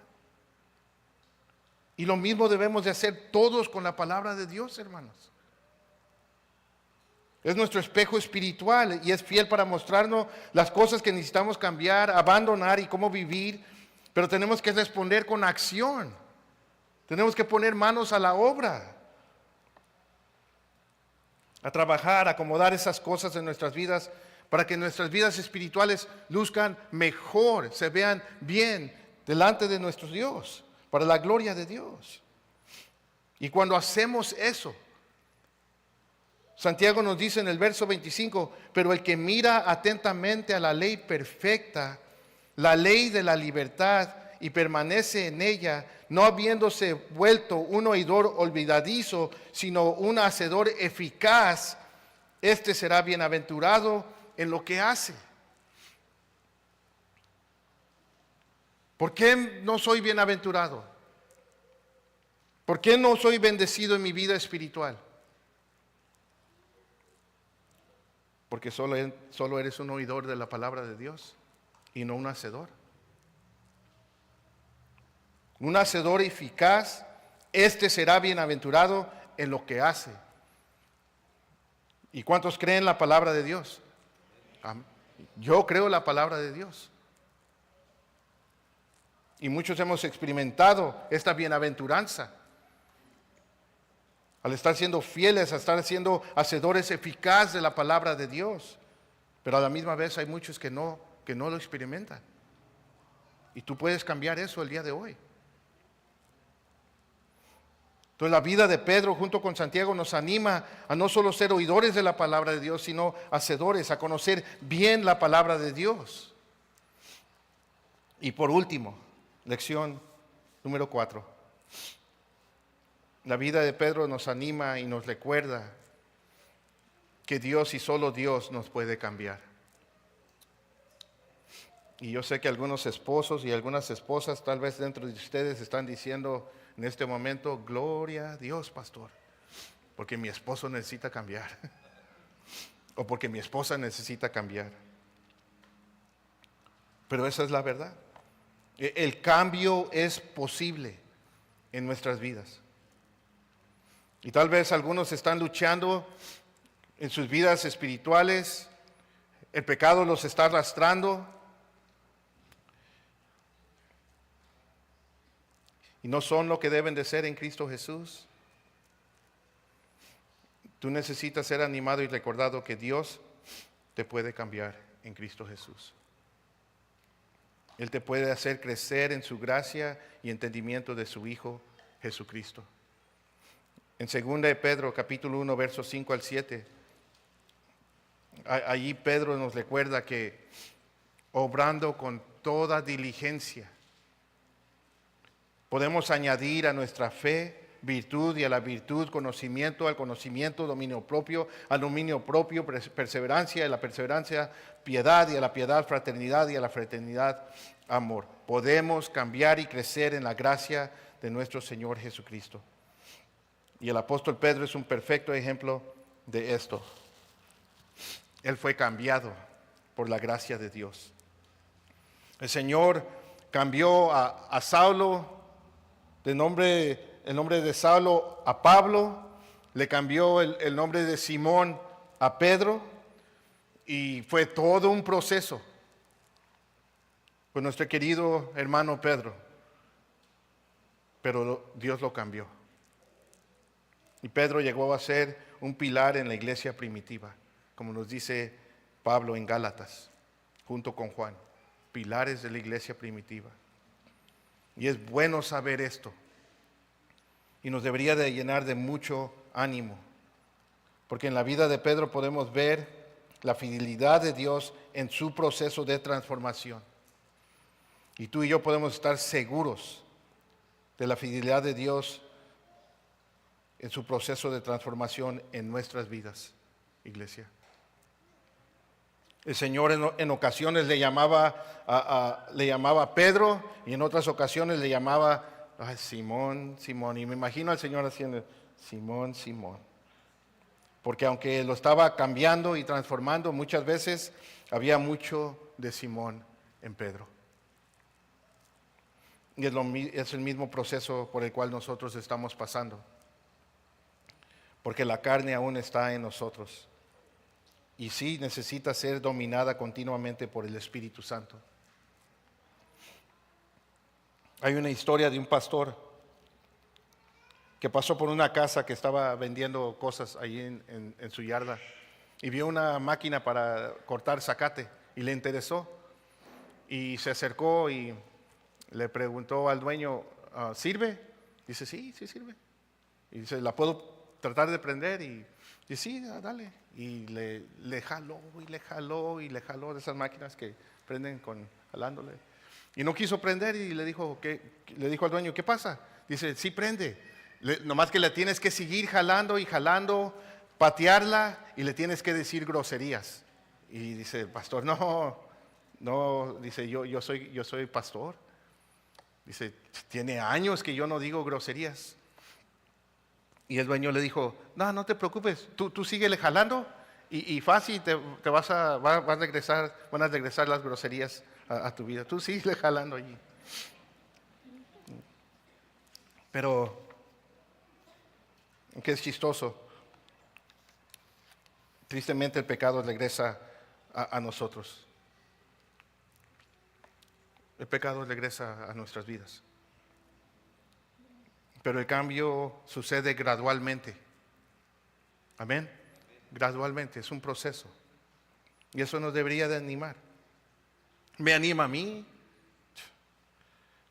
Y lo mismo debemos de hacer todos con la palabra de Dios, hermanos. Es nuestro espejo espiritual y es fiel para mostrarnos las cosas que necesitamos cambiar, abandonar y cómo vivir. Pero tenemos que responder con acción. Tenemos que poner manos a la obra. A trabajar, a acomodar esas cosas en nuestras vidas para que nuestras vidas espirituales luzcan mejor, se vean bien delante de nuestro Dios, para la gloria de Dios. Y cuando hacemos eso, Santiago nos dice en el verso 25, pero el que mira atentamente a la ley perfecta, la ley de la libertad, y permanece en ella, no habiéndose vuelto un oidor olvidadizo, sino un hacedor eficaz, este será bienaventurado en lo que hace. ¿Por qué no soy bienaventurado? ¿Por qué no soy bendecido en mi vida espiritual? Porque solo eres un oidor de la palabra de Dios y no un hacedor. Un hacedor eficaz, este será bienaventurado en lo que hace. ¿Y cuántos creen la palabra de Dios? Yo creo la palabra de Dios. Y muchos hemos experimentado esta bienaventuranza. Al estar siendo fieles, a estar siendo hacedores eficaces de la palabra de Dios. Pero a la misma vez hay muchos que no lo experimentan. Y tú puedes cambiar eso el día de hoy. Entonces la vida de Pedro junto con Santiago nos anima a no solo ser oidores de la palabra de Dios, sino hacedores, a conocer bien la palabra de Dios. Y por último, lección número 4. La vida de Pedro nos anima y nos recuerda que Dios y solo Dios nos puede cambiar. Y yo sé que algunos esposos y algunas esposas tal vez dentro de ustedes están diciendo en este momento, gloria a Dios, pastor, porque mi esposo necesita cambiar. O porque mi esposa necesita cambiar. Pero esa es la verdad. El cambio es posible en nuestras vidas. Y tal vez algunos están luchando en sus vidas espirituales, el pecado los está arrastrando y no son lo que deben de ser en Cristo Jesús. Tú necesitas ser animado y recordado que Dios te puede cambiar en Cristo Jesús. Él te puede hacer crecer en su gracia y entendimiento de su Hijo Jesucristo. En 2 de Pedro, capítulo 1, versos 5 al 7, allí Pedro nos recuerda que obrando con toda diligencia, podemos añadir a nuestra fe virtud y a la virtud conocimiento, al conocimiento dominio propio, al dominio propio perseverancia, y a la perseverancia piedad, y a la piedad fraternidad, y a la fraternidad amor. Podemos cambiar y crecer en la gracia de nuestro Señor Jesucristo. Y el apóstol Pedro es un perfecto ejemplo de esto. Él fue cambiado por la gracia de Dios. El Señor cambió a Saulo, el nombre de Saulo a Pablo, le cambió el nombre de Simón a Pedro y fue todo un proceso con nuestro querido hermano Pedro, pero Dios lo cambió. Y Pedro llegó a ser un pilar en la iglesia primitiva, como nos dice Pablo en Gálatas, junto con Juan, pilares de la iglesia primitiva. Y es bueno saber esto, y nos debería de llenar de mucho ánimo, porque en la vida de Pedro podemos ver la fidelidad de Dios en su proceso de transformación. Y tú y yo podemos estar seguros de la fidelidad de Dios en su proceso de transformación en nuestras vidas, iglesia. El Señor en ocasiones le llamaba a Pedro y en otras ocasiones le llamaba Simón, Simón. Y me imagino al Señor haciendo Simón, Simón. Porque aunque lo estaba cambiando y transformando, muchas veces había mucho de Simón en Pedro. Y es el mismo proceso por el cual nosotros estamos pasando. Porque la carne aún está en nosotros. Y sí necesita ser dominada continuamente por el Espíritu Santo. Hay una historia de un pastor que pasó por una casa que estaba vendiendo cosas ahí en su yarda y vio una máquina para cortar zacate y le interesó y se acercó y le preguntó al dueño, ¿sirve? Dice, sí sirve. Y dice, ¿la puedo tratar de prender? Y dice, sí, dale. Y le jaló de esas máquinas que prenden jalándole. Y no quiso prender y le dijo al dueño, ¿qué pasa? Dice, sí prende. Nomás que le tienes que seguir jalando y jalando, patearla y le tienes que decir groserías. Y dice el pastor, no, dice, yo soy pastor. Dice, tiene años que yo no digo groserías. Y el dueño le dijo, no te preocupes, tú síguele jalando y fácil van a regresar las groserías a tu vida. Tú síguele jalando allí. Pero, que es chistoso, tristemente el pecado regresa a nosotros. El pecado regresa a nuestras vidas. Pero el cambio sucede gradualmente. Amén. Gradualmente, es un proceso. Y eso nos debería de animar. Me anima a mí.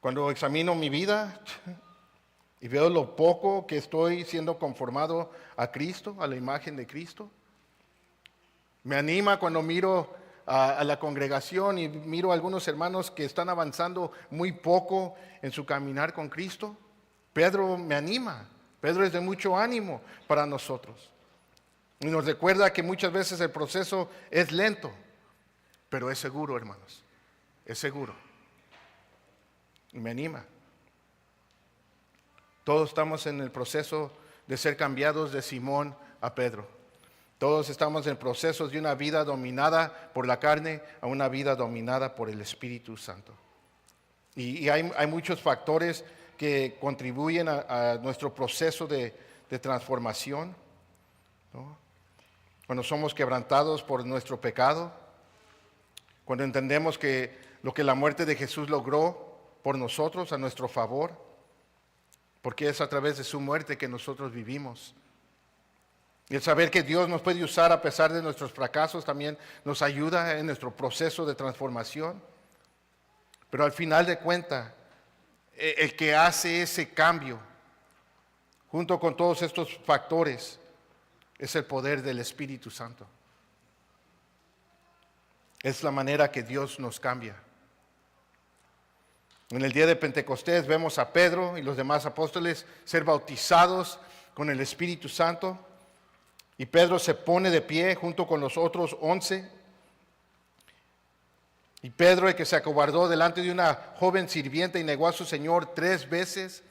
Cuando examino mi vida y veo lo poco que estoy siendo conformado a Cristo, a la imagen de Cristo. Me anima cuando miro a la congregación y miro a algunos hermanos que están avanzando muy poco en su caminar con Cristo. Pedro me anima. Pedro es de mucho ánimo para nosotros. Y nos recuerda que muchas veces el proceso es lento, pero es seguro, hermanos. Es seguro. Y me anima. Todos estamos en el proceso de ser cambiados de Simón a Pedro. Todos estamos en procesos de una vida dominada por la carne a una vida dominada por el Espíritu Santo. Y hay muchos factores que contribuyen a nuestro proceso de transformación, ¿no? Cuando somos quebrantados por nuestro pecado, cuando entendemos que lo que la muerte de Jesús logró por nosotros a nuestro favor, porque es a través de su muerte que nosotros vivimos. Y el saber que Dios nos puede usar a pesar de nuestros fracasos también nos ayuda en nuestro proceso de transformación. Pero al final de cuentas, el que hace ese cambio, junto con todos estos factores, es el poder del Espíritu Santo. Es la manera que Dios nos cambia. En el día de Pentecostés vemos a Pedro y los demás apóstoles ser bautizados con el Espíritu Santo. Y Pedro se pone de pie junto con los otros 11. Y Pedro, el que se acobardó delante de una joven sirvienta y negó a su Señor 3 veces,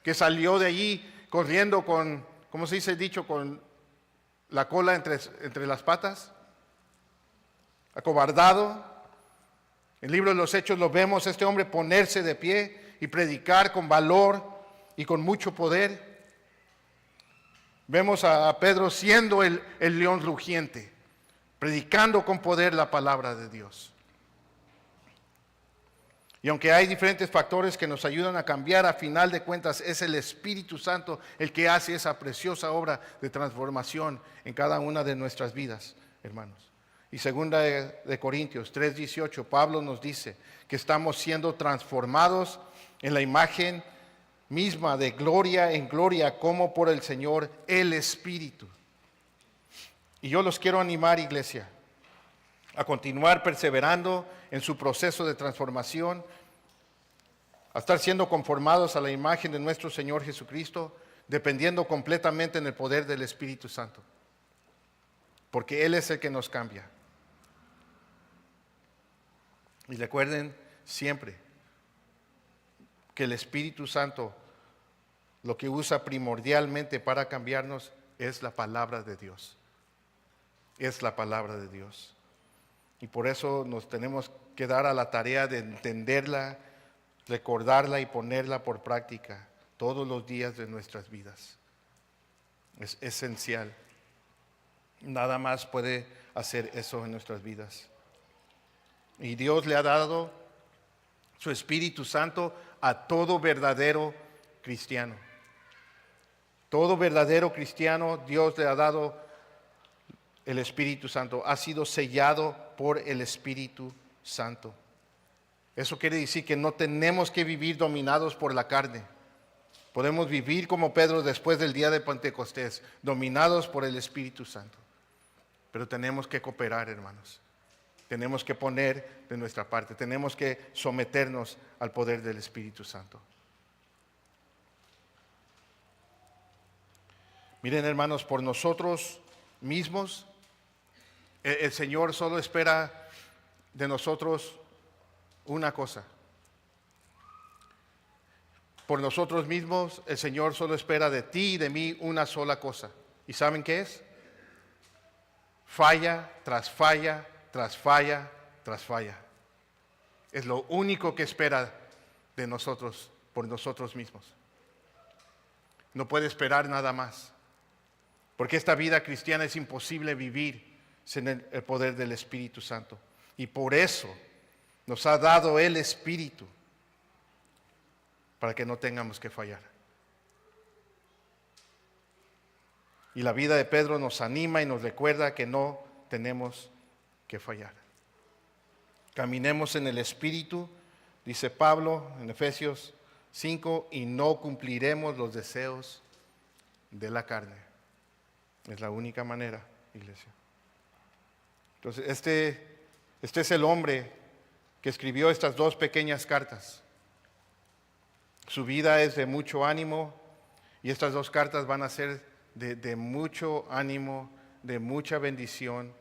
que salió de allí corriendo con, ¿cómo se dice el dicho? Con la cola entre las patas, acobardado. En el libro de los Hechos lo vemos, este hombre ponerse de pie y predicar con valor y con mucho poder. Vemos a Pedro siendo el león rugiente, predicando con poder la palabra de Dios. Y aunque hay diferentes factores que nos ayudan a cambiar, a final de cuentas es el Espíritu Santo el que hace esa preciosa obra de transformación en cada una de nuestras vidas, hermanos. Y segunda de Corintios 3:18, Pablo nos dice que estamos siendo transformados en la imagen misma de gloria en gloria, como por el Señor, el Espíritu. Y yo los quiero animar, iglesia, a continuar perseverando en su proceso de transformación, a estar siendo conformados a la imagen de nuestro Señor Jesucristo, dependiendo completamente en el poder del Espíritu Santo, porque Él es el que nos cambia. Y recuerden siempre que el Espíritu Santo lo que usa primordialmente para cambiarnos es la palabra de Dios. Es la palabra de Dios. Y por eso nos tenemos que dar a la tarea de entenderla, recordarla y ponerla por práctica todos los días de nuestras vidas. Es esencial. Nada más puede hacer eso en nuestras vidas. Y Dios le ha dado su Espíritu Santo a todo verdadero cristiano. Todo verdadero cristiano, Dios le ha dado el Espíritu Santo. Ha sido sellado por el Espíritu Santo. Eso quiere decir que no tenemos que vivir dominados por la carne. Podemos vivir como Pedro después del día de Pentecostés, dominados por el Espíritu Santo. Pero tenemos que cooperar, hermanos. Tenemos que poner de nuestra parte. Tenemos que someternos al poder del Espíritu Santo. Miren, hermanos, por nosotros mismos, el Señor solo espera de nosotros una cosa. Por nosotros mismos, el Señor solo espera de ti y de mí una sola cosa. ¿Y saben qué es? Falla tras falla, tras falla, tras falla. Es lo único que espera de nosotros, por nosotros mismos. No puede esperar nada más. Porque esta vida cristiana es imposible vivir sin el poder del Espíritu Santo. Y por eso nos ha dado el Espíritu, para que no tengamos que fallar. Y la vida de Pedro nos anima y nos recuerda que no tenemos que fallar. Caminemos en el Espíritu, dice Pablo en Efesios 5, y no cumpliremos los deseos de la carne. Es la única manera, iglesia. Entonces, este es el hombre que escribió estas dos pequeñas cartas. Su vida es de mucho ánimo y estas dos cartas van a ser de mucho ánimo, de mucha bendición.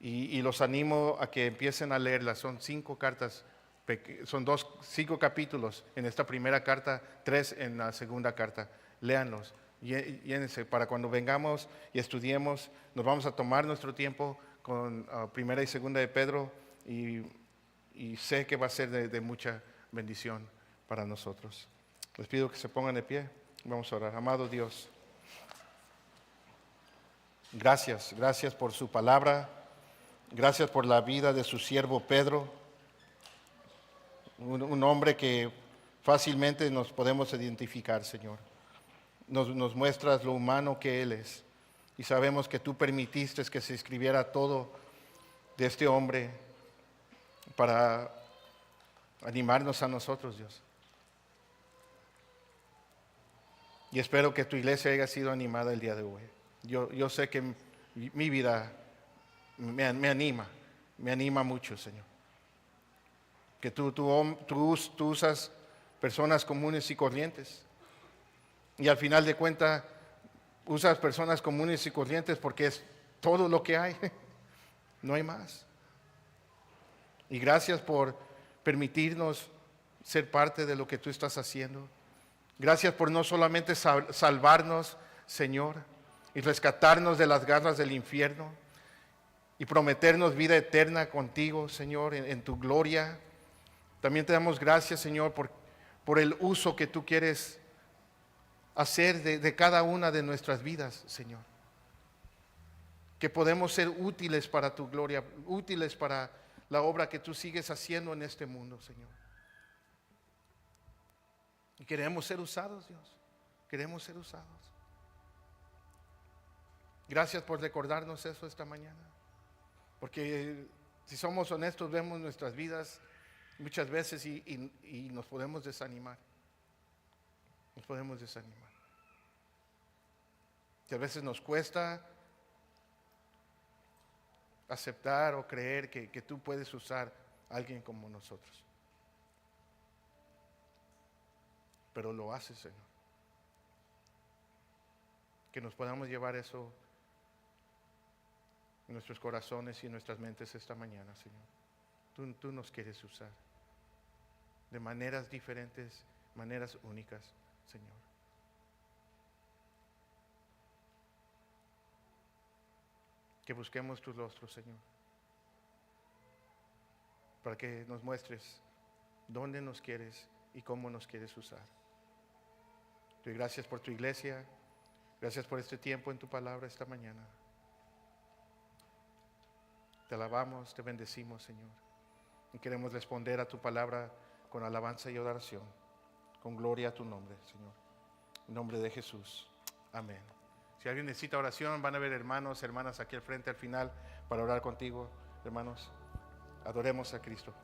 Y los animo a que empiecen a leerlas. Son 5 cartas, son 5 capítulos en esta primera carta, 3 en la segunda carta. Léanlos. Llénense para cuando vengamos y estudiemos, nos vamos a tomar nuestro tiempo con primera y segunda de Pedro y sé que va a ser de mucha bendición para nosotros. Les pido que se pongan de pie. Vamos a orar. Amado Dios, gracias por su palabra. Gracias por la vida de su siervo Pedro, un hombre que fácilmente nos podemos identificar, Señor. Nos muestras lo humano que Él es. Y sabemos que tú permitiste que se escribiera todo de este hombre para animarnos a nosotros, Dios. Y espero que tu iglesia haya sido animada el día de hoy. Yo sé que mi vida me anima mucho, Señor. Que tú usas personas comunes y corrientes. Y al final de cuentas, usas personas comunes y corrientes porque es todo lo que hay. No hay más. Y gracias por permitirnos ser parte de lo que tú estás haciendo. Gracias por no solamente salvarnos, Señor, y rescatarnos de las garras del infierno y prometernos vida eterna contigo, Señor, en tu gloria. También te damos gracias, Señor, por el uso que tú quieres hacer de cada una de nuestras vidas, Señor. Que podemos ser útiles para tu gloria, útiles para la obra que tú sigues haciendo en este mundo, Señor. Y queremos ser usados, Dios. Queremos ser usados. Gracias por recordarnos eso esta mañana. Porque si somos honestos, vemos nuestras vidas muchas veces y nos podemos desanimar. Nos podemos desanimar. Que a veces nos cuesta aceptar o creer que tú puedes usar a alguien como nosotros. Pero lo haces, Señor. Que nos podamos llevar eso en nuestros corazones y en nuestras mentes esta mañana, Señor. Tú nos quieres usar de maneras diferentes, maneras únicas, Señor. Que busquemos tus rostros, Señor, para que nos muestres dónde nos quieres y cómo nos quieres usar. Te doy gracias por tu iglesia, gracias por este tiempo en tu palabra esta mañana. Te alabamos, te bendecimos, Señor, y queremos responder a tu palabra con alabanza y adoración, con gloria a tu nombre, Señor. En nombre de Jesús, amén. Si alguien necesita oración, van a haber hermanos, hermanas aquí al frente, al final, para orar contigo. Hermanos, adoremos a Cristo.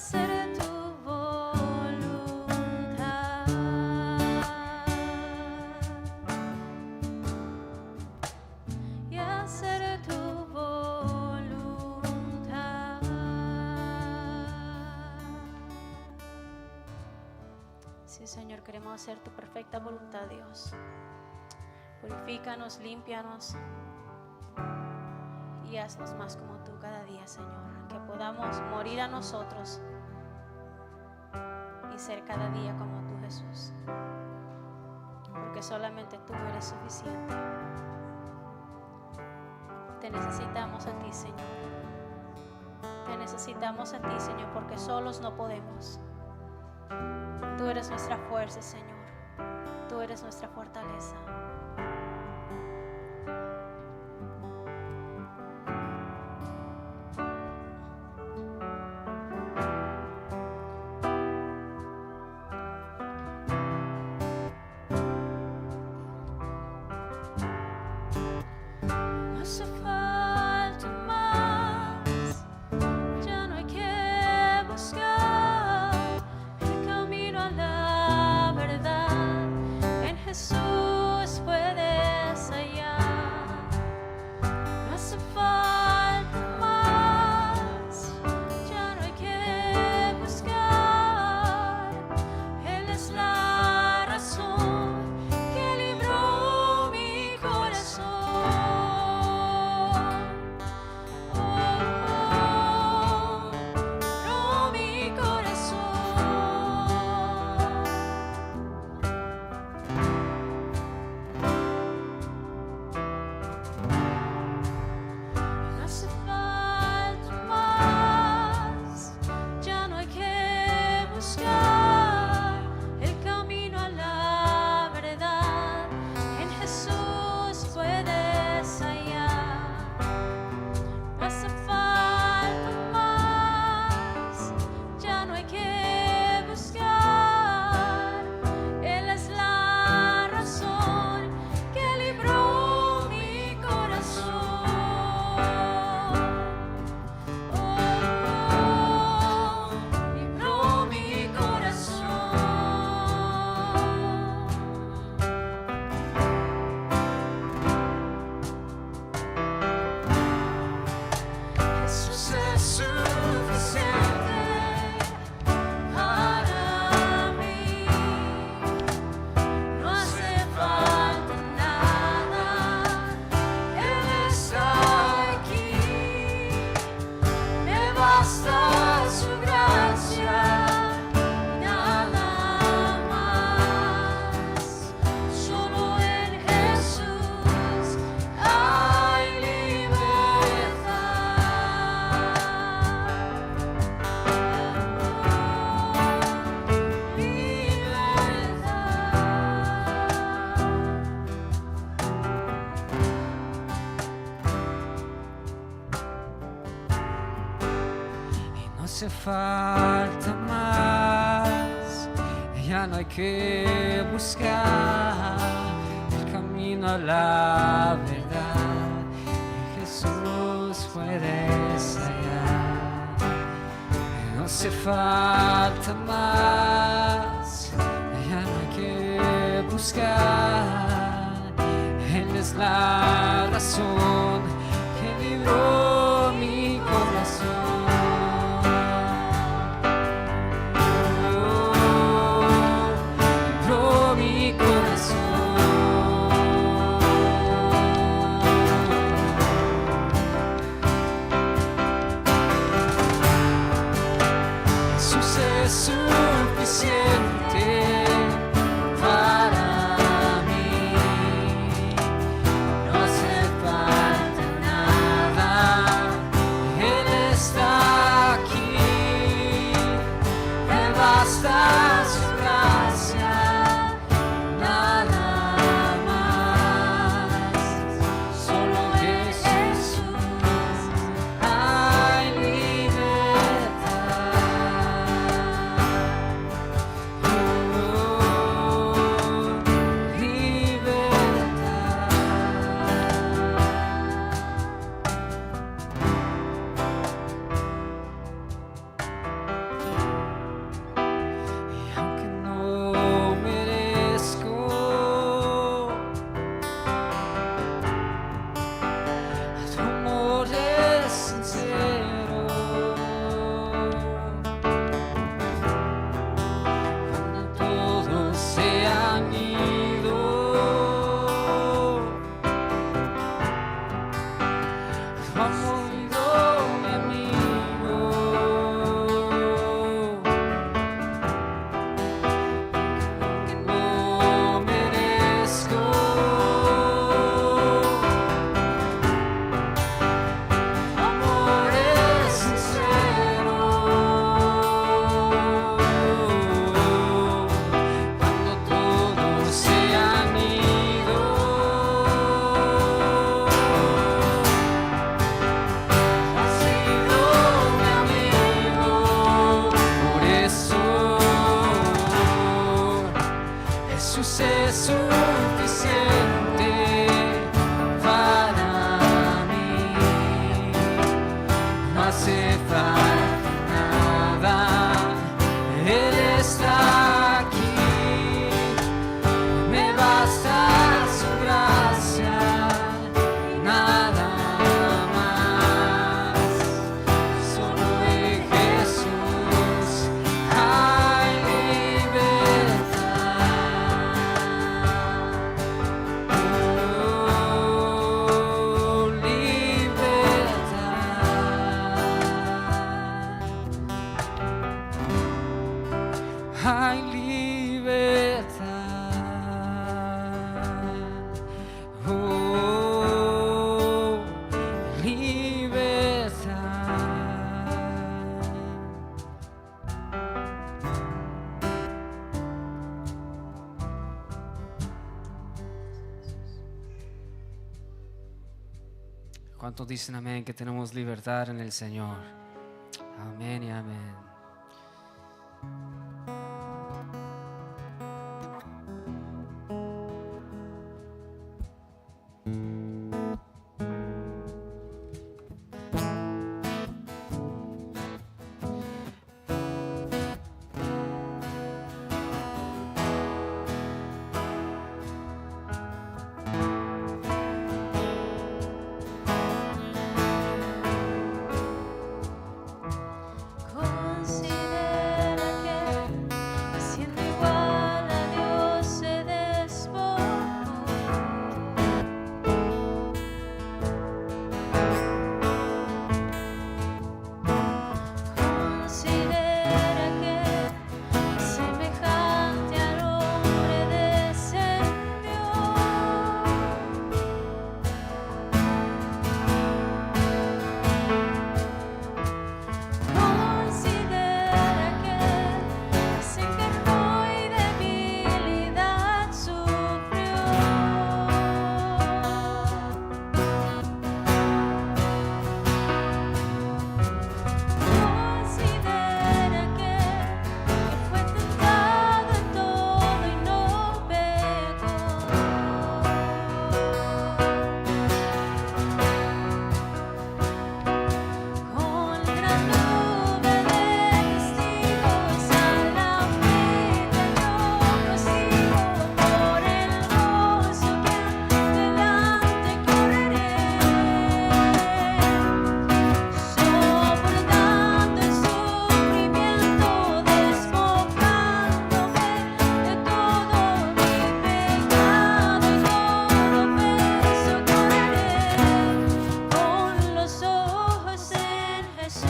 hacer tu voluntad. Y hacer tu voluntad. Sí, Señor, queremos hacer tu perfecta voluntad, Dios. Purifícanos, límpianos y haznos más como tú cada día, Señor. Que podamos morir a nosotros y ser cada día como tú, Jesús. Porque solamente tú eres suficiente. Te necesitamos a ti, Señor. Te necesitamos a ti, Señor, porque solos no podemos. Tú eres nuestra fuerza, Señor. Tú eres nuestra fortaleza. No hace falta más, ya no hay que buscar el camino a la verdad. En Jesús puedes hallar. No hace falta más, ya no hay que buscar. Él es la razón que libró mi corazón. Libró mi corazón. No hace falta más, ya no hay que buscar el camino a la verdad. En Jesús puedes hallar. No hace falta más, ya no hay que buscar. Él es la razón que libró mi corazón. Libró mi corazón. Jesús es suficiente para mí. No hace falta nada. Él está aquí. Me basta su gracia y nada más. Solo en Jesús hay Y no hace falta más, ya no hay que buscar el camino a la verdad. En Jesús puedes hallar. Y no hace falta más, ya no hay que buscar. Él es la razón que libró mi corazón. Libró mi corazón. Jesús es suficiente para mí. No hace falta nada. hay libertad. Oh, libertad. ¿Cuántos dicen amén que tenemos libertad en el Señor? Amén y amén. Considera que siendo igual a Dios se despojó. Considera que semejante al hombre descendió. Considera que se encarnó y debilidad sufrió. Considera que fue tentado en todo y no pecó. Con gran nube de testigos a la meta yo prosigo por el gozo que delante correré, soportando el sufrimiento, despojándome de todo mi pecado y todo peso correré con los ojos en Jesús.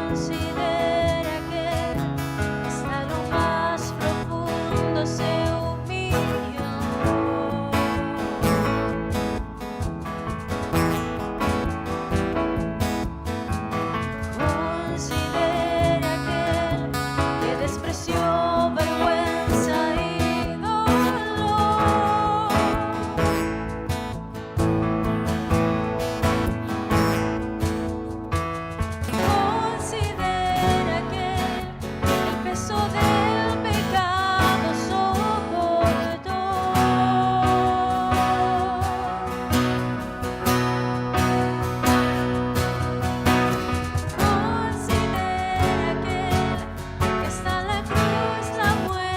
Considera que hasta lo más profundo se humilló. Considera que despreció vergüenza y dolor. Considera que el peso del pecado soportó. Considera que está en la cruz la muerte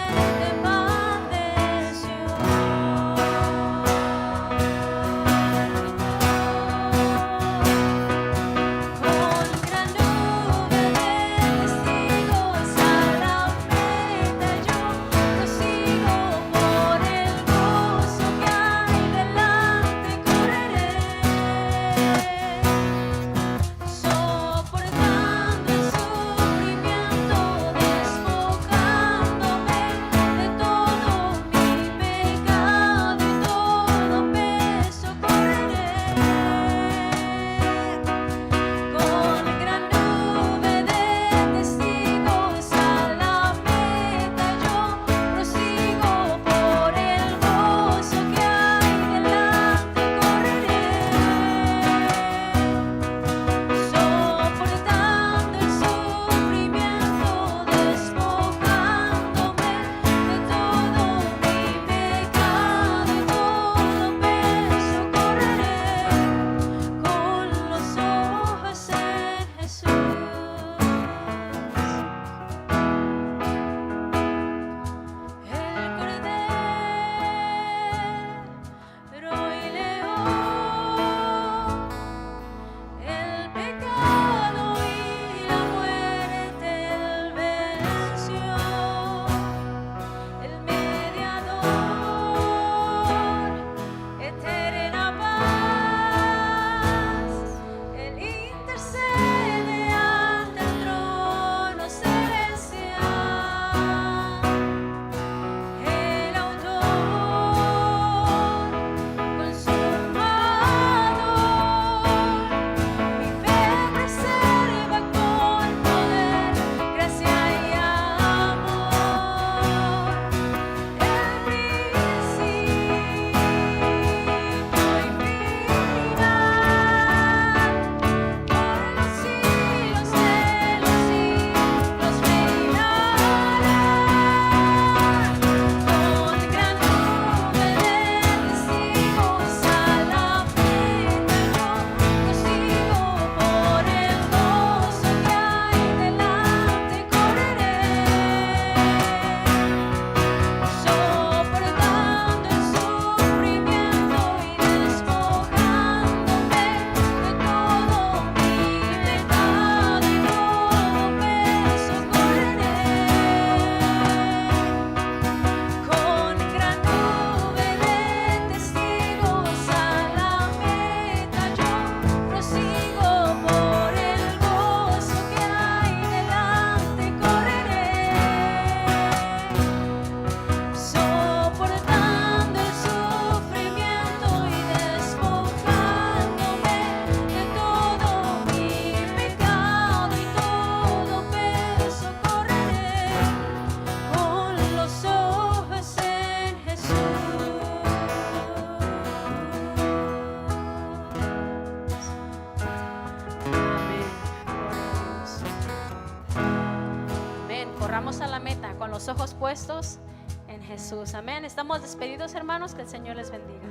ojos puestos en Jesús. Amén. Estamos despedidos, hermanos. Que el Señor les bendiga.